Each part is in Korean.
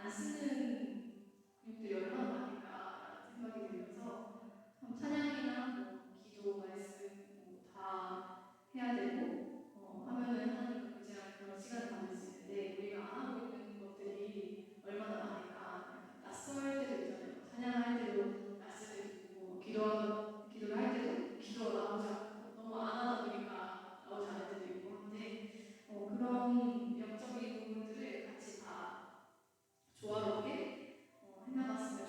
안 쓰는 근육들이 얼마나 많을까라는 생각이 들면서 참 찬양이나 뭐 기도, 말씀 뭐다 해야 되고 하면은 하나님과 교제하는 그런 시간을 가질 수 있는데 우리가 안 하고 있는 것들이 얼마나 많을까. 낯설 때도 있잖아요. 찬양할 때도 낯설 때도 있고 기도를 할 때도 기도가 나오지 않고 너무 안 하다 보니까 나오지 않을 때도 있고 한데 그런 영적인 부분들을 같이 다 조화롭게 해나갔으면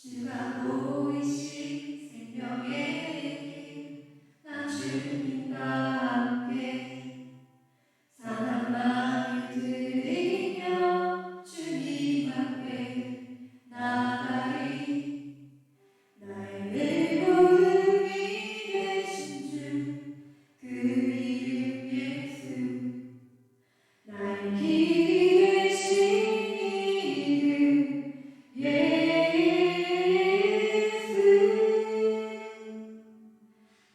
주가 보이신 생명의 길, 나 주님과 함께 선한 마음을 들이며 주님 앞에 나아가리. 나의 의로움이 되신 주, 그 이름 예수. 나의 길이 되신 이름 예수.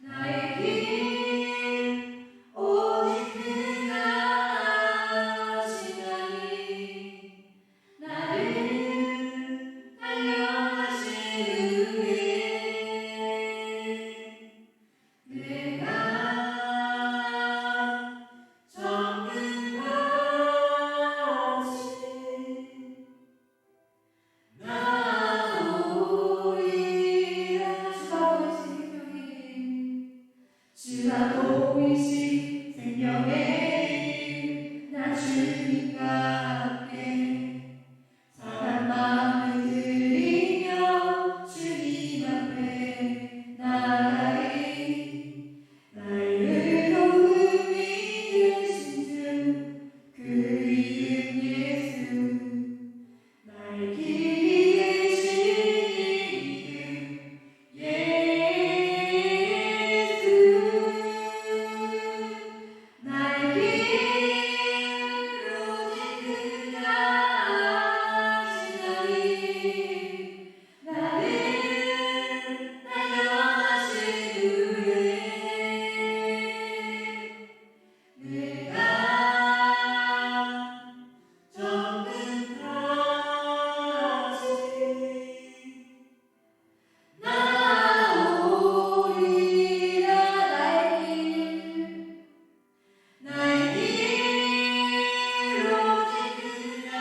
나의 길 오직 그가 아시나니. 나를 달려가신 후에 내가 정금 같이 나오리라. 주가 보이신 생명의 길, 나 주님과 함께 선한 마음을 들이며 주님 앞에 나아가리. 나의 의로움이 되신 주, 그 이름 예수. 나의 길이 되신 이름 예수. 나의 길 오직 그가 아시나니. 나를 달려가신 후에 내가 정금 같이 나오리라. 나의 길 오직 그가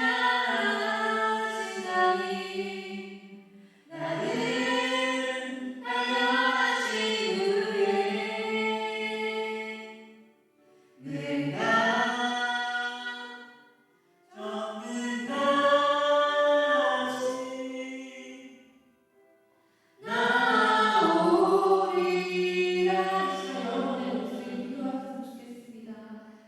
아시나니. 나를 달려가신 후에 내가 정금 같이 나오리라. 여러분의 목소리 들어왔으면 좋겠습니다.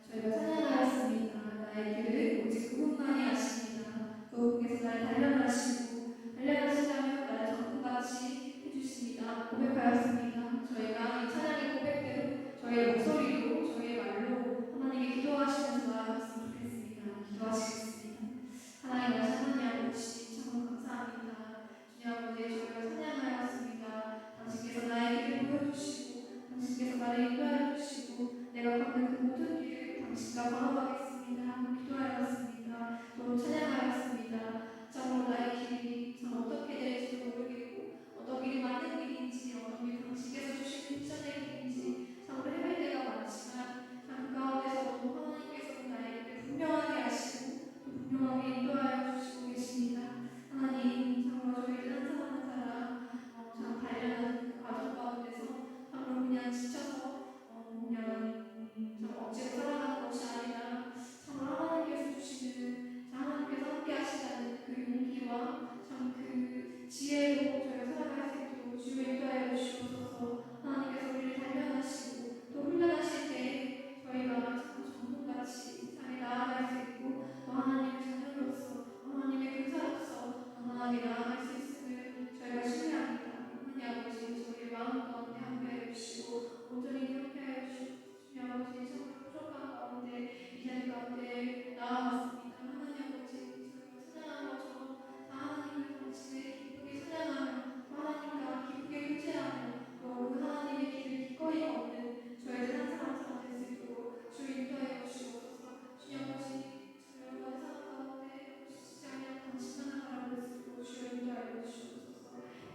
저희가 찬양하였습니다. 나의 길을 오직 그분만이 아십니다. 그분께서 나를 달려가시다면 나를 정금같이 해주십니다. 고백하였습니다. 저희가 이 찬양의 고백대로 저희의 목소리로 저희의 말로 하나님께 기도하시면서 나아갔으면 좋겠습니다. 기도하시겠습니다. 하나님 나신 하나님 아버지 참 감사합니다. 주님 아버지 저희가 찬양하였습니다. 당신께서 나의 길을 보여주시고 당신께서 나를 인도하여 주시고 내가 걷는 그 모든 길을 당신과 걸어가겠습니다. 기도하였습니다. 또 찬양하였습니다. 참으로 나의 길이 참 어떻게 될지도 모르겠고 어떤 길이 맞는 길인지 어떤 길이 당신께서 주신 미션의 길인지 참으로 헤맬 때가 많지만 참 그 가운데서도 하나님께서는 나의 길을 분명하게 하시고 또 분명하게 인도하여 주시고 계십니다. 하나님 참으로 저희를 한 사람 한 사람 참 단련하는 그 과정 가운데서 참으로 그냥 지쳐서 그냥 참 억지로 살아가는 것이 아니라 참으로 하나님께서 주시는 하나님께서 함께 하시다는 그 용기와 참 그 지혜로 저희가 살아갈 수 있도록 주여 인도하여 주시옵소서. 하나님께서 우리를 단련하시고 또 훈련하실 때 저희가 참 전문같이 삶에 나아갈 수 있고 또 하나님의 자녀로서 하나님의 교사로서 건강하게 나아갈 수 있음을 저희가 신뢰합니다. 하나님 아버지 저희의 마음 가운데 함께하여 주시고 온전히 함께하여 주시고 주님 아버지 참 부족한 가운데 이 자리 가운데 나아왔습니다. 하나님 아버지 저희가 찬양한 것처럼 다 하나님을 당신을 기쁘게 찬양하며 하나님과 기쁘게 교제하며 또 그 하나님의 길을 기꺼이 걷는 저희들 한 사람 한 사람 될 수 있도록 주 인도하여 주시옵소서. 주님 아버지 저희가 삶 가운데 지치지 않으며 당신만 바라볼 수 있도록 주 인도하여 주시옵소서.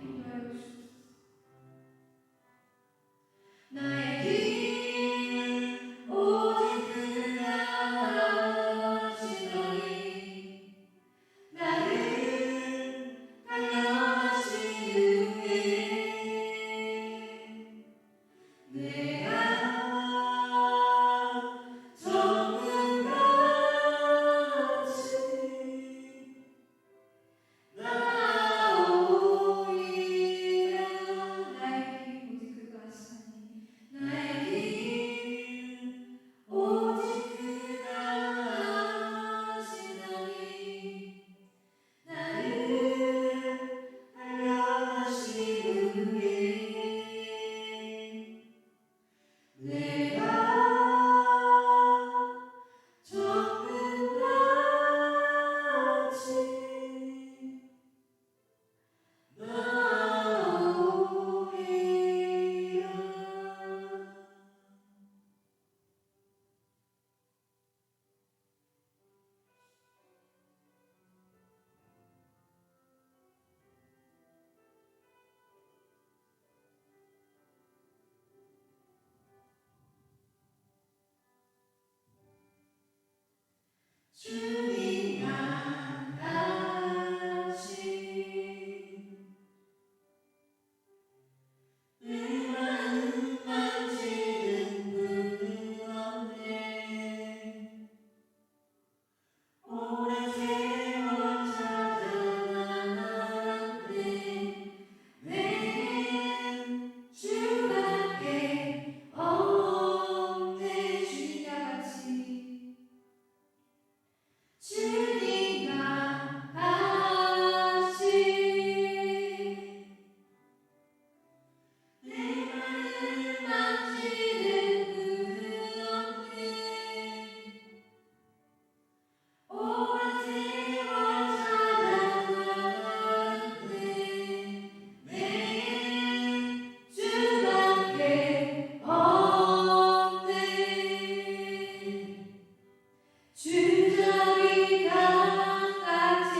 인도하여 주시옵소서. 나의 길 오직 그가 아시나니. 나를 달려가신 후에 내가 정금 같이 나오리라. 주님과 같이 내 마음 만지는 분은 없네. 오랜 세월 찾아나갔네. 내겐 주밖에 없네. 주님과 같이 주님과 같이 내 마음 만지는 분은 없네. 오랜 세월 찾아나갔네. 내겐 주밖에 없네. 주저리 강같이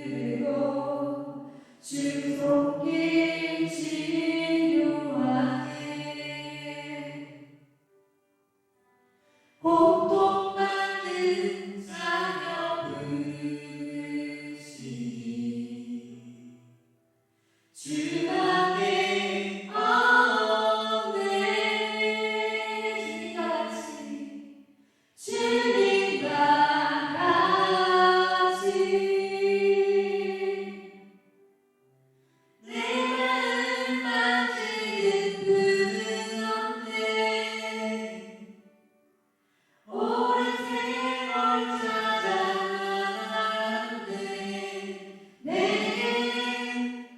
흐르고 주 손길 치료하네. 고통받는 자녀 부르시니 주밖에 없네. 주님과 같이 내 마음 만지는 분은 없네. 오랜 세월 찾아나갔네. 내겐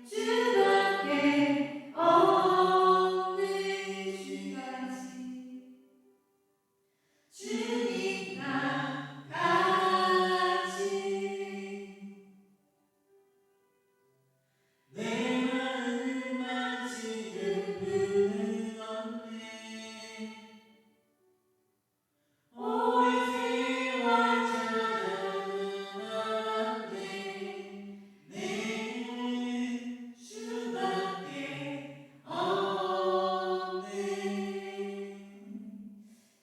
주밖에 없네. 주님과 같이 내 마음 만지는 분은 없네. 오랜 세월 찾아나갔네. 내겐 주밖에 없네.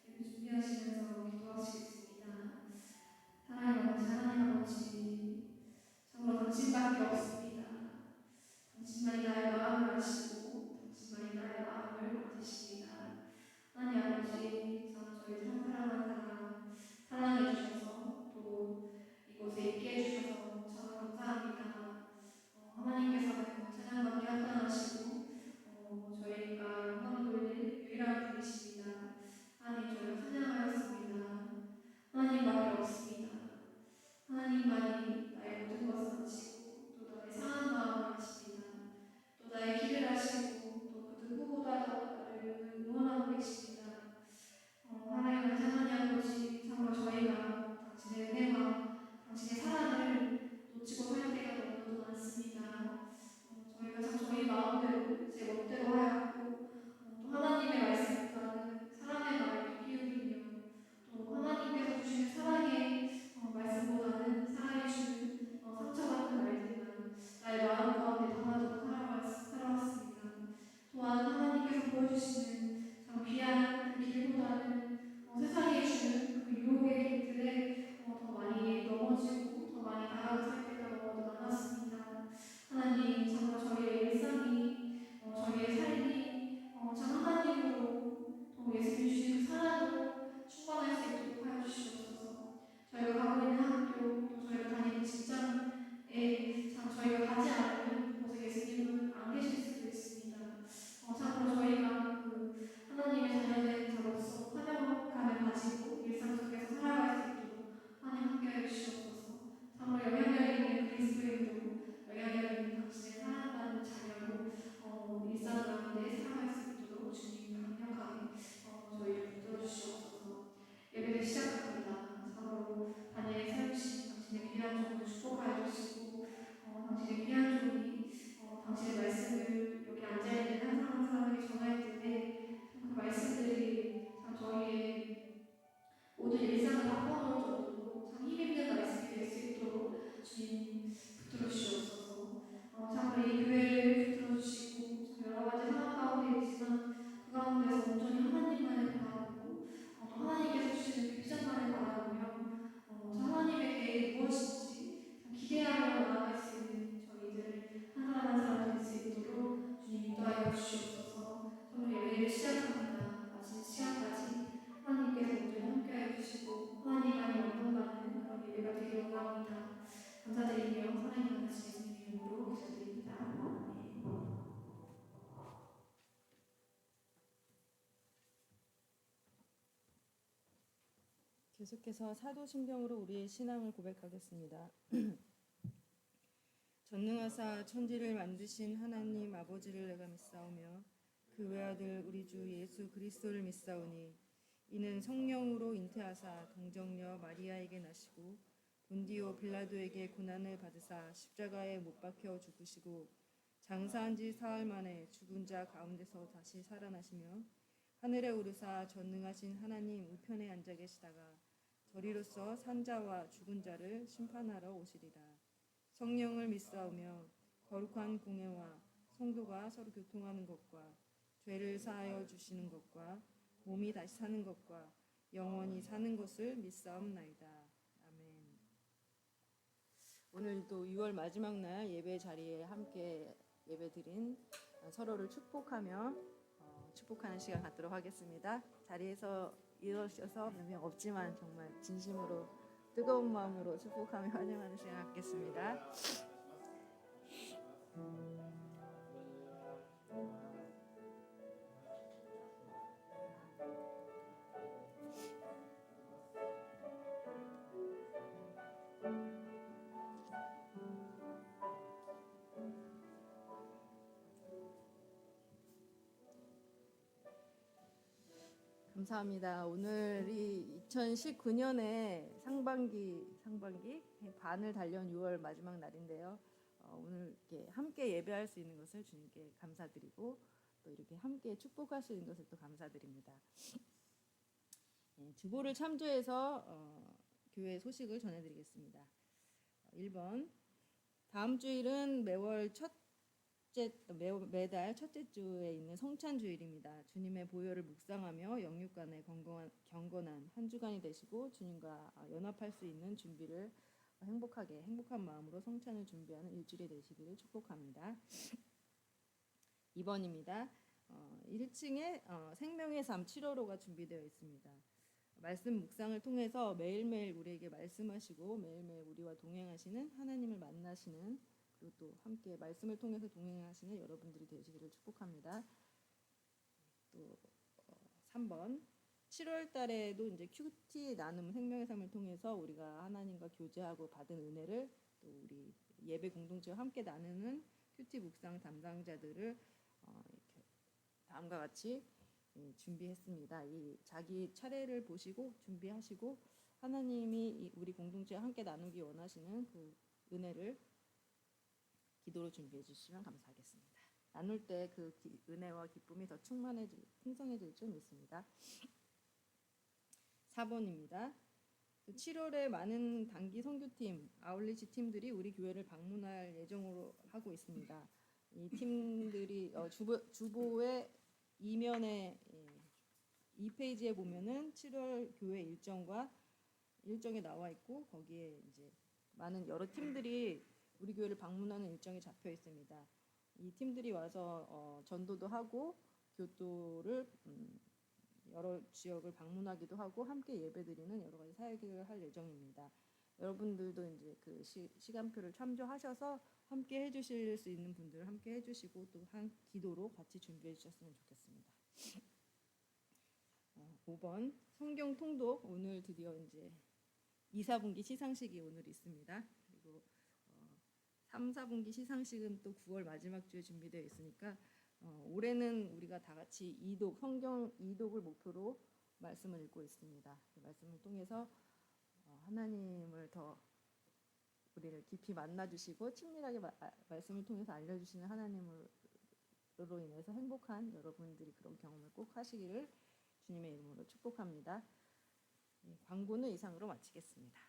준비하시면서 기도하시겠습니다. 하나님 아버지, 하나님 아버지, 정말 당신밖에 없습니다. 당신만이 나의 마음을 아시고 당신만이 나의 마음을 아시십니다. 하나님 아버지, 참 저희 사랑하는 사랑해 주셔서 또 이곳에 있게 해주셔서 참 감사합니다. 하나님께서는 찬양받기 합당하시고 저희가 영광 돌릴 유일한 분이십니다. 하나님, 저희가 찬양하였습니다. 하나님밖에 없습니다. 하나님만이 나의 모든 것을 아시고 또 나의 상한 마음을 아십니다. 또 나의 길을 아시고 또 그 누구보다 더 나를 응원하고 계십니다. 하나님 아버지, 참으로 저희가 당신의 은혜와 당신의 사랑을 놓치고 살 때가 너무도 많습니다. 저희가 참 저희 마음대로 제 멋대로 하였고 또 하나님의 말씀보다는 사람의 말을 비우리며 또 하나님께서 주시는 사랑의 말씀보다는 사람이 주는 상처받는 말들만 나의 마음 가운데 담아두고 살아왔습니다. 또한 하나님께서 보여주시는 참 귀한 그 길보다는 세상에 주는 그 유혹의 길들에 더 많이 넘어지고 더 많이 다가갈 때가 너무 많았습니다. 하나님, 정말 저희의 일상이 저희의 삶이 참 하나님으로 또 예수님이 주신 그 사랑으로 충만할 수 있도록 하여 주시옵소서. 저희가 가고 있는 학교, 또 저희가 다니는 직장에 참 저희가 가지 않으면 그곳에 예수님은 안 계실 수도 있습니다. 참으로 저희가 그 주시옵소서. 오늘 예배를 시작합니다. 마친 시간까지 하나님께서 오늘 함께해 주시고 하나님만이 영광받는 그런 예배가 되기를 원합니다. 감사드리며 하나님 같이 예수님 이름으로 기도드립니다. 아멘. 계속해서 사도신경으로 우리의 신앙을 고백하겠습니다. 전능하사 천지를 만드신 하나님 아버지를 내가 믿사오며 그 외아들 우리 주 예수 그리스도를 믿사오니 이는 성령으로 잉태하사 동정녀 마리아에게 나시고 본디오 빌라도에게 고난을 받으사 십자가에 못 박혀 죽으시고 장사한 지 사흘 만에 죽은 자 가운데서 다시 살아나시며 하늘에 오르사 전능하신 하나님 우편에 앉아 계시다가 저리로서 산자와 죽은 자를 심판하러 오시리라. 성령을 믿사오며 거룩한 공예와 성도가 서로 교통하는 것과 죄를 사하여 주시는 것과 몸이 다시 사는 것과 영원히 사는 것을 믿사옵나이다. 아멘. 오늘도 6월 마지막 날 예배 자리에 함께 예배드린 서로를 축복하며 축복하는 시간 갖도록 하겠습니다. 자리에서 일어서셔서 몇 명 없지만 정말 진심으로 뜨거운 마음으로 축복하며 환영하는 시간 갖겠습니다. 감사합니다. 오늘이 2019년의 상반기 반을 달려온 6월 마지막 날인데요. 오늘 이렇게 함께 예배할 수 있는 것을 주님께 감사드리고 또 이렇게 함께 축복할 수 있는 것을 또 감사드립니다. 주보를 참조해서 교회 소식을 전해드리겠습니다. 1번 다음 주일은 매달 첫째 주에 있는 성찬주일입니다. 주님의 보혈을 묵상하며 영육간의 경건한 한 주간이 되시고 주님과 연합할 수 있는 준비를 행복한 마음으로 성찬을 준비하는 일주일이 되시기를 축복합니다. 2번입니다. 1층에 생명의 삶 7월호가 준비되어 있습니다. 말씀 묵상을 통해서 매일매일 우리에게 말씀하시고 매일매일 우리와 동행하시는 하나님을 만나시는 그리고 또 함께 말씀을 통해서 동행하시는 여러분들이 되시기를 축복합니다. 또 3번 7월 달에도 이제 큐티 나눔 생명의 삶을 통해서 우리가 하나님과 교제하고 받은 은혜를 또 우리 예배 공동체와 함께 나누는 큐티 묵상 담당자들을 이렇게 다음과 같이 준비했습니다. 이 자기 차례를 보시고 준비하시고 하나님이 우리 공동체와 함께 나누기 원하시는 그 은혜를 기도로 준비해 주시면 감사하겠습니다. 나눌 때 그 은혜와 기쁨이 더 풍성해질 줄 믿습니다. 4번입니다. 7월에 많은 단기 선교팀, 아울리치 팀들이 우리 교회를 방문할 예정으로 하고 있습니다. 이 팀들이 주보의 이면에 2페이지에 보면은 7월 교회 일정이 나와 있고 거기에 이제 많은 여러 팀들이 우리 교회를 방문하는 일정이 잡혀 있습니다. 이 팀들이 와서 전도도 하고 교도를 여러 지역을 방문하기도 하고 함께 예배드리는 여러 가지 사역을 할 예정입니다. 여러분들도 이제 그 시간표를 참조하셔서 함께 해주실 수 있는 분들 함께 해주시고 또 한 기도로 같이 준비해 주셨으면 좋겠습니다. 5번 성경 통독 오늘 드디어 이제 2, 4분기 시상식이 오늘 있습니다. 그리고 3, 4분기 시상식은 또 9월 마지막 주에 준비되어 있으니까 올해는 우리가 다 같이 성경 2독을 목표로 말씀을 읽고 있습니다. 그 말씀을 통해서 하나님을 더 우리를 깊이 만나주시고 친밀하게 말씀을 통해서 알려주시는 하나님으로 인해서 행복한 여러분들이 그런 경험을 꼭 하시기를 주님의 이름으로 축복합니다. 광고는 이상으로 마치겠습니다.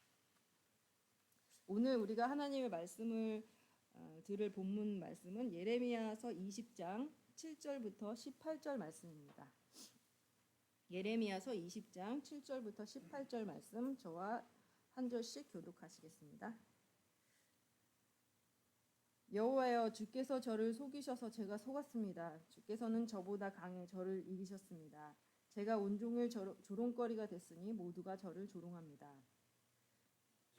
오늘 우리가 하나님의 말씀을 들을 본문 말씀은 예레미야서 20장 7절부터 18절 말씀입니다. 예레미야서 20장 7절부터 18절 말씀 저와 한 절씩 교독하시겠습니다. 여호와여, 주께서 저를 속이셔서 제가 속았습니다. 주께서는 저보다 강해 저를 이기셨습니다. 제가 온종일 조롱거리가 됐으니 모두가 저를 조롱합니다.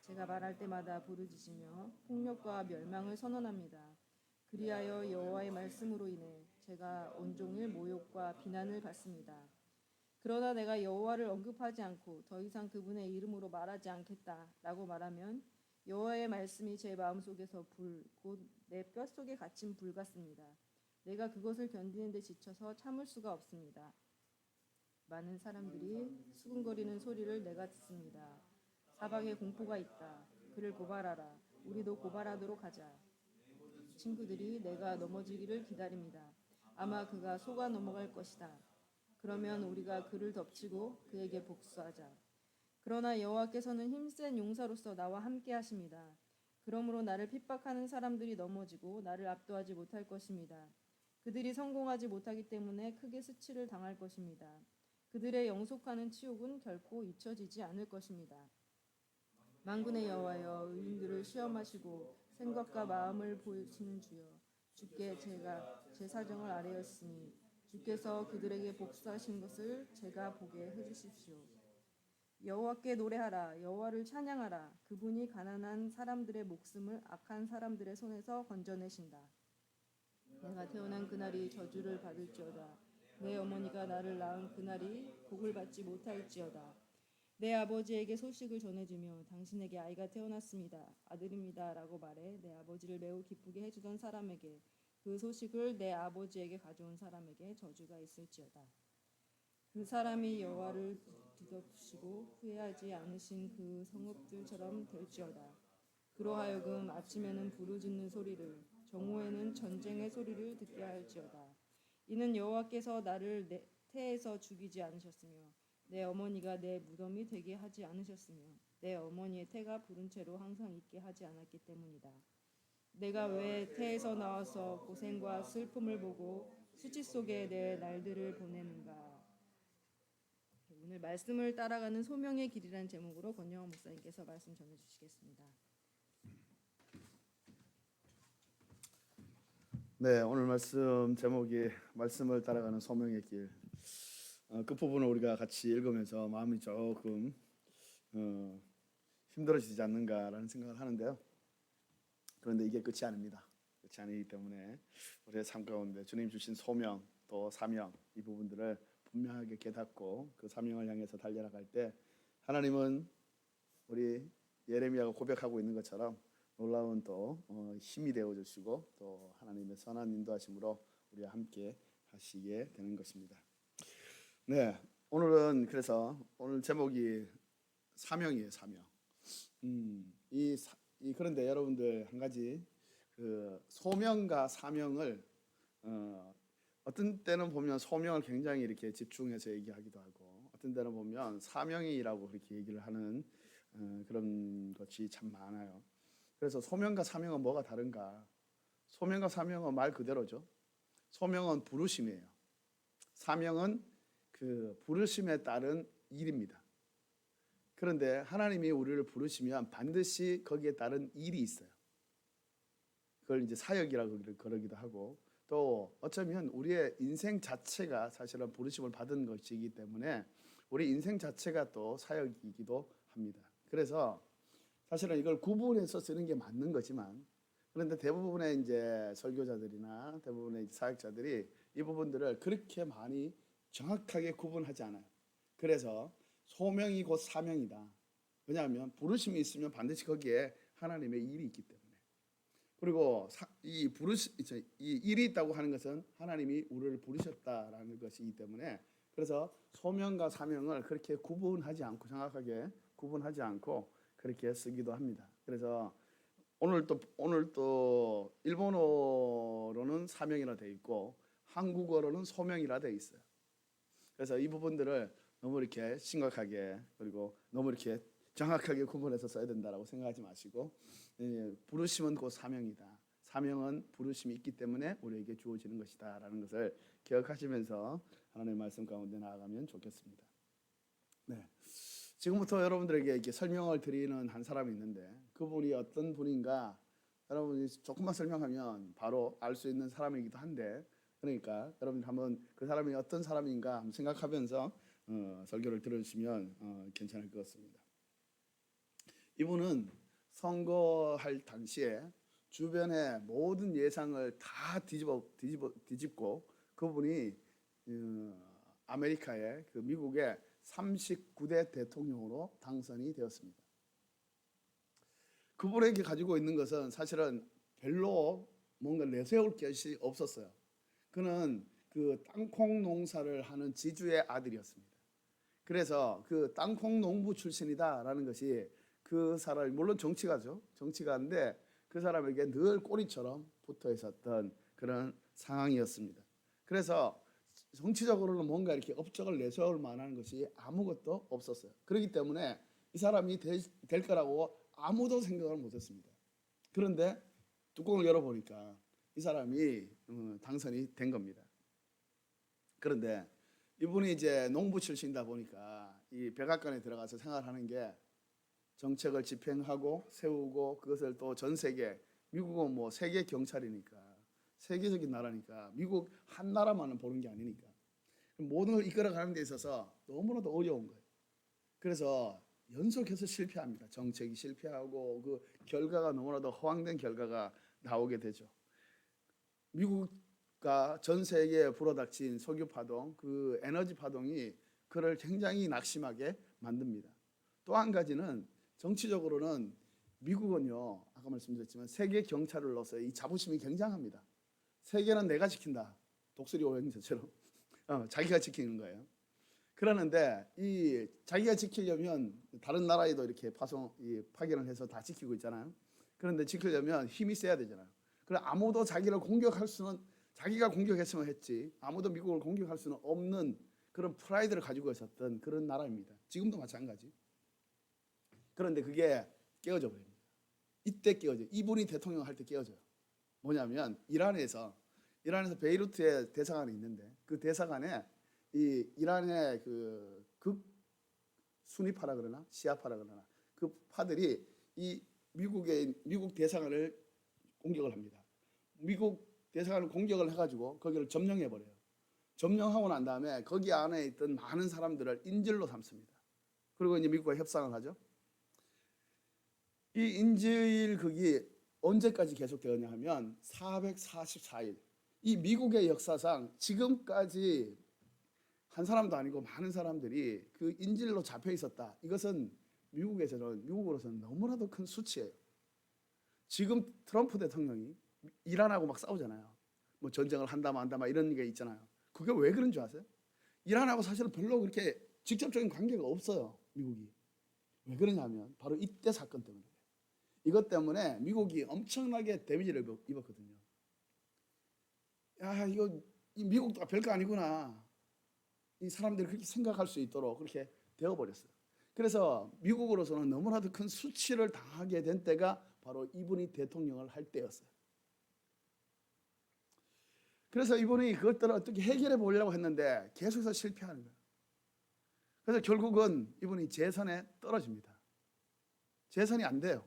제가 말할 때마다 부르짖으며 폭력과 멸망을 선언합니다. 그리하여 여호와의 말씀으로 인해 제가 온종일 모욕과 비난을 받습니다. 그러나 내가 여호와를 언급하지 않고 더 이상 그분의 이름으로 말하지 않겠다라고 말하면 여호와의 말씀이 제 마음속에서 불, 곧 내 뼛속에 갇힌 불 같습니다. 내가 그것을 견디는 데 지쳐서 참을 수가 없습니다. 많은 사람들이 수군거리는 소리를 내가 듣습니다. 사방에 공포가 있다. 그를 고발하라. 우리도 고발하도록 하자. 친구들이 내가 넘어지기를 기다립니다. 아마 그가 속아 넘어갈 것이다. 그러면 우리가 그를 덮치고 그에게 복수하자. 그러나 여호와께서는 힘센 용사로서 나와 함께 하십니다. 그러므로 나를 핍박하는 사람들이 넘어지고 나를 압도하지 못할 것입니다. 그들이 성공하지 못하기 때문에 크게 수치를 당할 것입니다. 그들의 영속하는 치욕은 결코 잊혀지지 않을 것입니다. 만군의 여호와여, 의인들을 시험하시고 생각과 마음을 보시는 주여, 주께 제가 제 사정을 아뢰었으니 주께서 그들에게 복수하신 것을 제가 보게 해주십시오. 여호와께 노래하라. 여호와를 찬양하라. 그분이 가난한 사람들의 목숨을 악한 사람들의 손에서 건져내신다. 내가 태어난 그날이 저주를 받을지어다. 내 어머니가 나를 낳은 그날이 복을 받지 못할지어다. 내 아버지에게 소식을 전해주며 당신에게 아이가 태어났습니다. 아들입니다. 라고 말해 내 아버지를 매우 기쁘게 해주던 사람에게, 그 소식을 내 아버지에게 가져온 사람에게 저주가 있을지어다. 그 사람이 여호와를 뒤덮으시고 후회하지 않으신 그 성읍들처럼 될지어다. 그로 하여금 아침에는 부르짖는 소리를, 정오에는 전쟁의 소리를 듣게 할지어다. 이는 여호와께서 나를 내 태에서 죽이지 않으셨으며 내 어머니가 내 무덤이 되게 하지 않으셨으며 내 어머니의 태가 부른 채로 항상 있게 하지 않았기 때문이다. 내가 왜 태에서 나와서 고생과 슬픔을 보고 수치 속에 내 날들을 보내는가. 오늘 말씀을 따라가는 소명의 길이라는 제목으로 권영원 목사님께서 말씀 전해주시겠습니다. 네, 오늘 말씀 제목이 말씀을 따라가는 소명의 길. 그 부분을 우리가 같이 읽으면서 마음이 조금 힘들어지지 않는가라는 생각을 하는데요. 그런데 이게 끝이 아닙니다. 끝이 아니기 때문에 우리의 삶 가운데 주님 주신 소명 또 사명, 이 부분들을 분명하게 깨닫고 그 사명을 향해서 달려나갈 때 하나님은 우리 예레미야가 고백하고 있는 것처럼 놀라운 또 힘이 되어 주시고 또 하나님의 선한 인도하심으로 우리와 함께 하시게 되는 것입니다. 네, 오늘은 그래서 오늘 제목이 사명이에요. 사명. 그런데 여러분들 한 가지 그 소명과 사명을 어떤 때는 보면 소명을 굉장히 이렇게 집중해서 얘기하기도 하고 어떤 때는 보면 사명이라고 그렇게 얘기를 하는 그런 것이 참 많아요. 그래서 소명과 사명은 뭐가 다른가? 소명과 사명은 말 그대로죠. 소명은 부르심이에요. 사명은 그 부르심에 따른 일입니다. 그런데 하나님이 우리를 부르시면 반드시 거기에 따른 일이 있어요. 그걸 이제 사역이라고 그러기도 하고 또 어쩌면 우리의 인생 자체가 사실은 부르심을 받은 것이기 때문에 우리 인생 자체가 또 사역이기도 합니다. 그래서 사실은 이걸 구분해서 쓰는 게 맞는 거지만 그런데 대부분의 이제 설교자들이나 대부분의 사역자들이 이 부분들을 그렇게 많이 정확하게 구분하지 않아요. 그래서 소명이 곧 사명이다. 왜냐하면 부르심이 있으면 반드시 거기에 하나님의 일이 있기 때문에. 그리고 이 일이 있다고 하는 것은 하나님이 우리를 부르셨다라는 것이기 때문에 그래서 소명과 사명을 그렇게 구분하지 않고 정확하게 구분하지 않고 그렇게 쓰기도 합니다. 그래서 오늘 또 일본어로는 사명이라 되어 있고 한국어로는 소명이라 되어 있어요. 그래서 이 부분들을 너무 이렇게 심각하게 그리고 너무 이렇게 정확하게 구분해서 써야 된다라고 생각하지 마시고 부르심은 곧 사명이다. 사명은 부르심이 있기 때문에 우리에게 주어지는 것이다라는 것을 기억하시면서 하나님의 말씀 가운데 나아가면 좋겠습니다. 네, 지금부터 여러분들에게 이렇게 설명을 드리는 한 사람이 있는데 그분이 어떤 분인가 여러분이 조금만 설명하면 바로 알 수 있는 사람이기도 한데, 그러니까 여러분 한번 그 사람이 어떤 사람인가 한번 생각하면서 설교를 들으시면 괜찮을 것 같습니다. 이분은 선거할 당시에 주변의 모든 예상을 다 뒤집고 그분이 아메리카의 그 미국의 39대 대통령으로 당선이 되었습니다. 그분에게 가지고 있는 것은 사실은 별로 뭔가 내세울 것이 없었어요. 그는 그 땅콩 농사를 하는 지주의 아들이었습니다. 그래서 그 땅콩 농부 출신이다라는 것이 그 사람이 물론 정치가죠. 정치가인데 그 사람에게 늘 꼬리처럼 붙어 있었던 그런 상황이었습니다. 그래서 정치적으로는 뭔가 이렇게 업적을 내세울 만한 것이 아무것도 없었어요. 그렇기 때문에 이 사람이 될 거라고 아무도 생각을 못했습니다. 그런데 뚜껑을 열어보니까 이 사람이 당선이 된 겁니다. 그런데 이분이 이제 농부 출신이다 보니까 이 백악관에 들어가서 생활하는 게 정책을 집행하고 세우고 그것을 또 전 세계, 미국은 뭐 세계 경찰이니까 세계적인 나라니까 미국 한 나라만은 보는 게 아니니까 모든 걸 이끌어가는 데 있어서 너무나도 어려운 거예요. 그래서 연속해서 실패합니다. 정책이 실패하고 그 결과가 너무나도 허황된 결과가 나오게 되죠. 미국과 전 세계에 불어닥친 석유 파동, 그 에너지 파동이 그를 굉장히 낙심하게 만듭니다. 또 한 가지는 정치적으로는 미국은요, 아까 말씀드렸지만 세계 경찰로서 이 자부심이 굉장합니다. 세계는 내가 지킨다. 독수리 오행제처럼 자기가 지키는 거예요. 그러는데 이 자기가 지키려면 다른 나라에도 이렇게 파견을 해서 다 지키고 있잖아요. 그런데 지키려면 힘이 세야 되잖아요. 그래 아무도 자기를 공격할 수는 자기가 공격했으면 했지 아무도 미국을 공격할 수는 없는 그런 프라이드를 가지고 있었던 그런 나라입니다. 지금도 마찬가지. 그런데 그게 깨어져 버립니다. 이때 깨어져. 이분이 대통령 할 때 깨어져요. 뭐냐면 이란에서 베이루트에 대사관이 있는데 그 대사관에 이 이란의 그 극순위파라 그러나 시아파라 그러나 그 파들이 이 미국 대사관을 공격을 합니다. 미국 대사관을 공격을 해가지고 거기를 점령해 버려요. 점령하고 난 다음에 거기 안에 있던 많은 사람들을 인질로 삼습니다. 그리고 이제 미국과 협상을 하죠. 이 인질극이 언제까지 계속되었냐 하면 444일. 이 미국의 역사상 지금까지 한 사람도 아니고 많은 사람들이 그 인질로 잡혀 있었다. 이것은 미국으로서는 너무나도 큰 수치예요. 지금 트럼프 대통령이 이란하고 막 싸우잖아요. 뭐 전쟁을 한다 만다 막 이런 게 있잖아요. 그게 왜 그런 줄 아세요? 이란하고 사실은 별로 그렇게 직접적인 관계가 없어요. 미국이. 왜 그러냐면 바로 이때 사건 때문에. 이것 때문에 미국이 엄청나게 데미지를 입었거든요. 야, 이 미국도 별거 아니구나. 이 사람들이 그렇게 생각할 수 있도록 그렇게 되어버렸어요. 그래서 미국으로서는 너무나도 큰 수치를 당하게 된 때가 바로 이분이 대통령을 할 때였어요. 그래서 이분이 그것들을 어떻게 해결해 보려고 했는데 계속해서 실패하는 거예요. 그래서 결국은 이분이 재선에 떨어집니다. 재선이 안 돼요.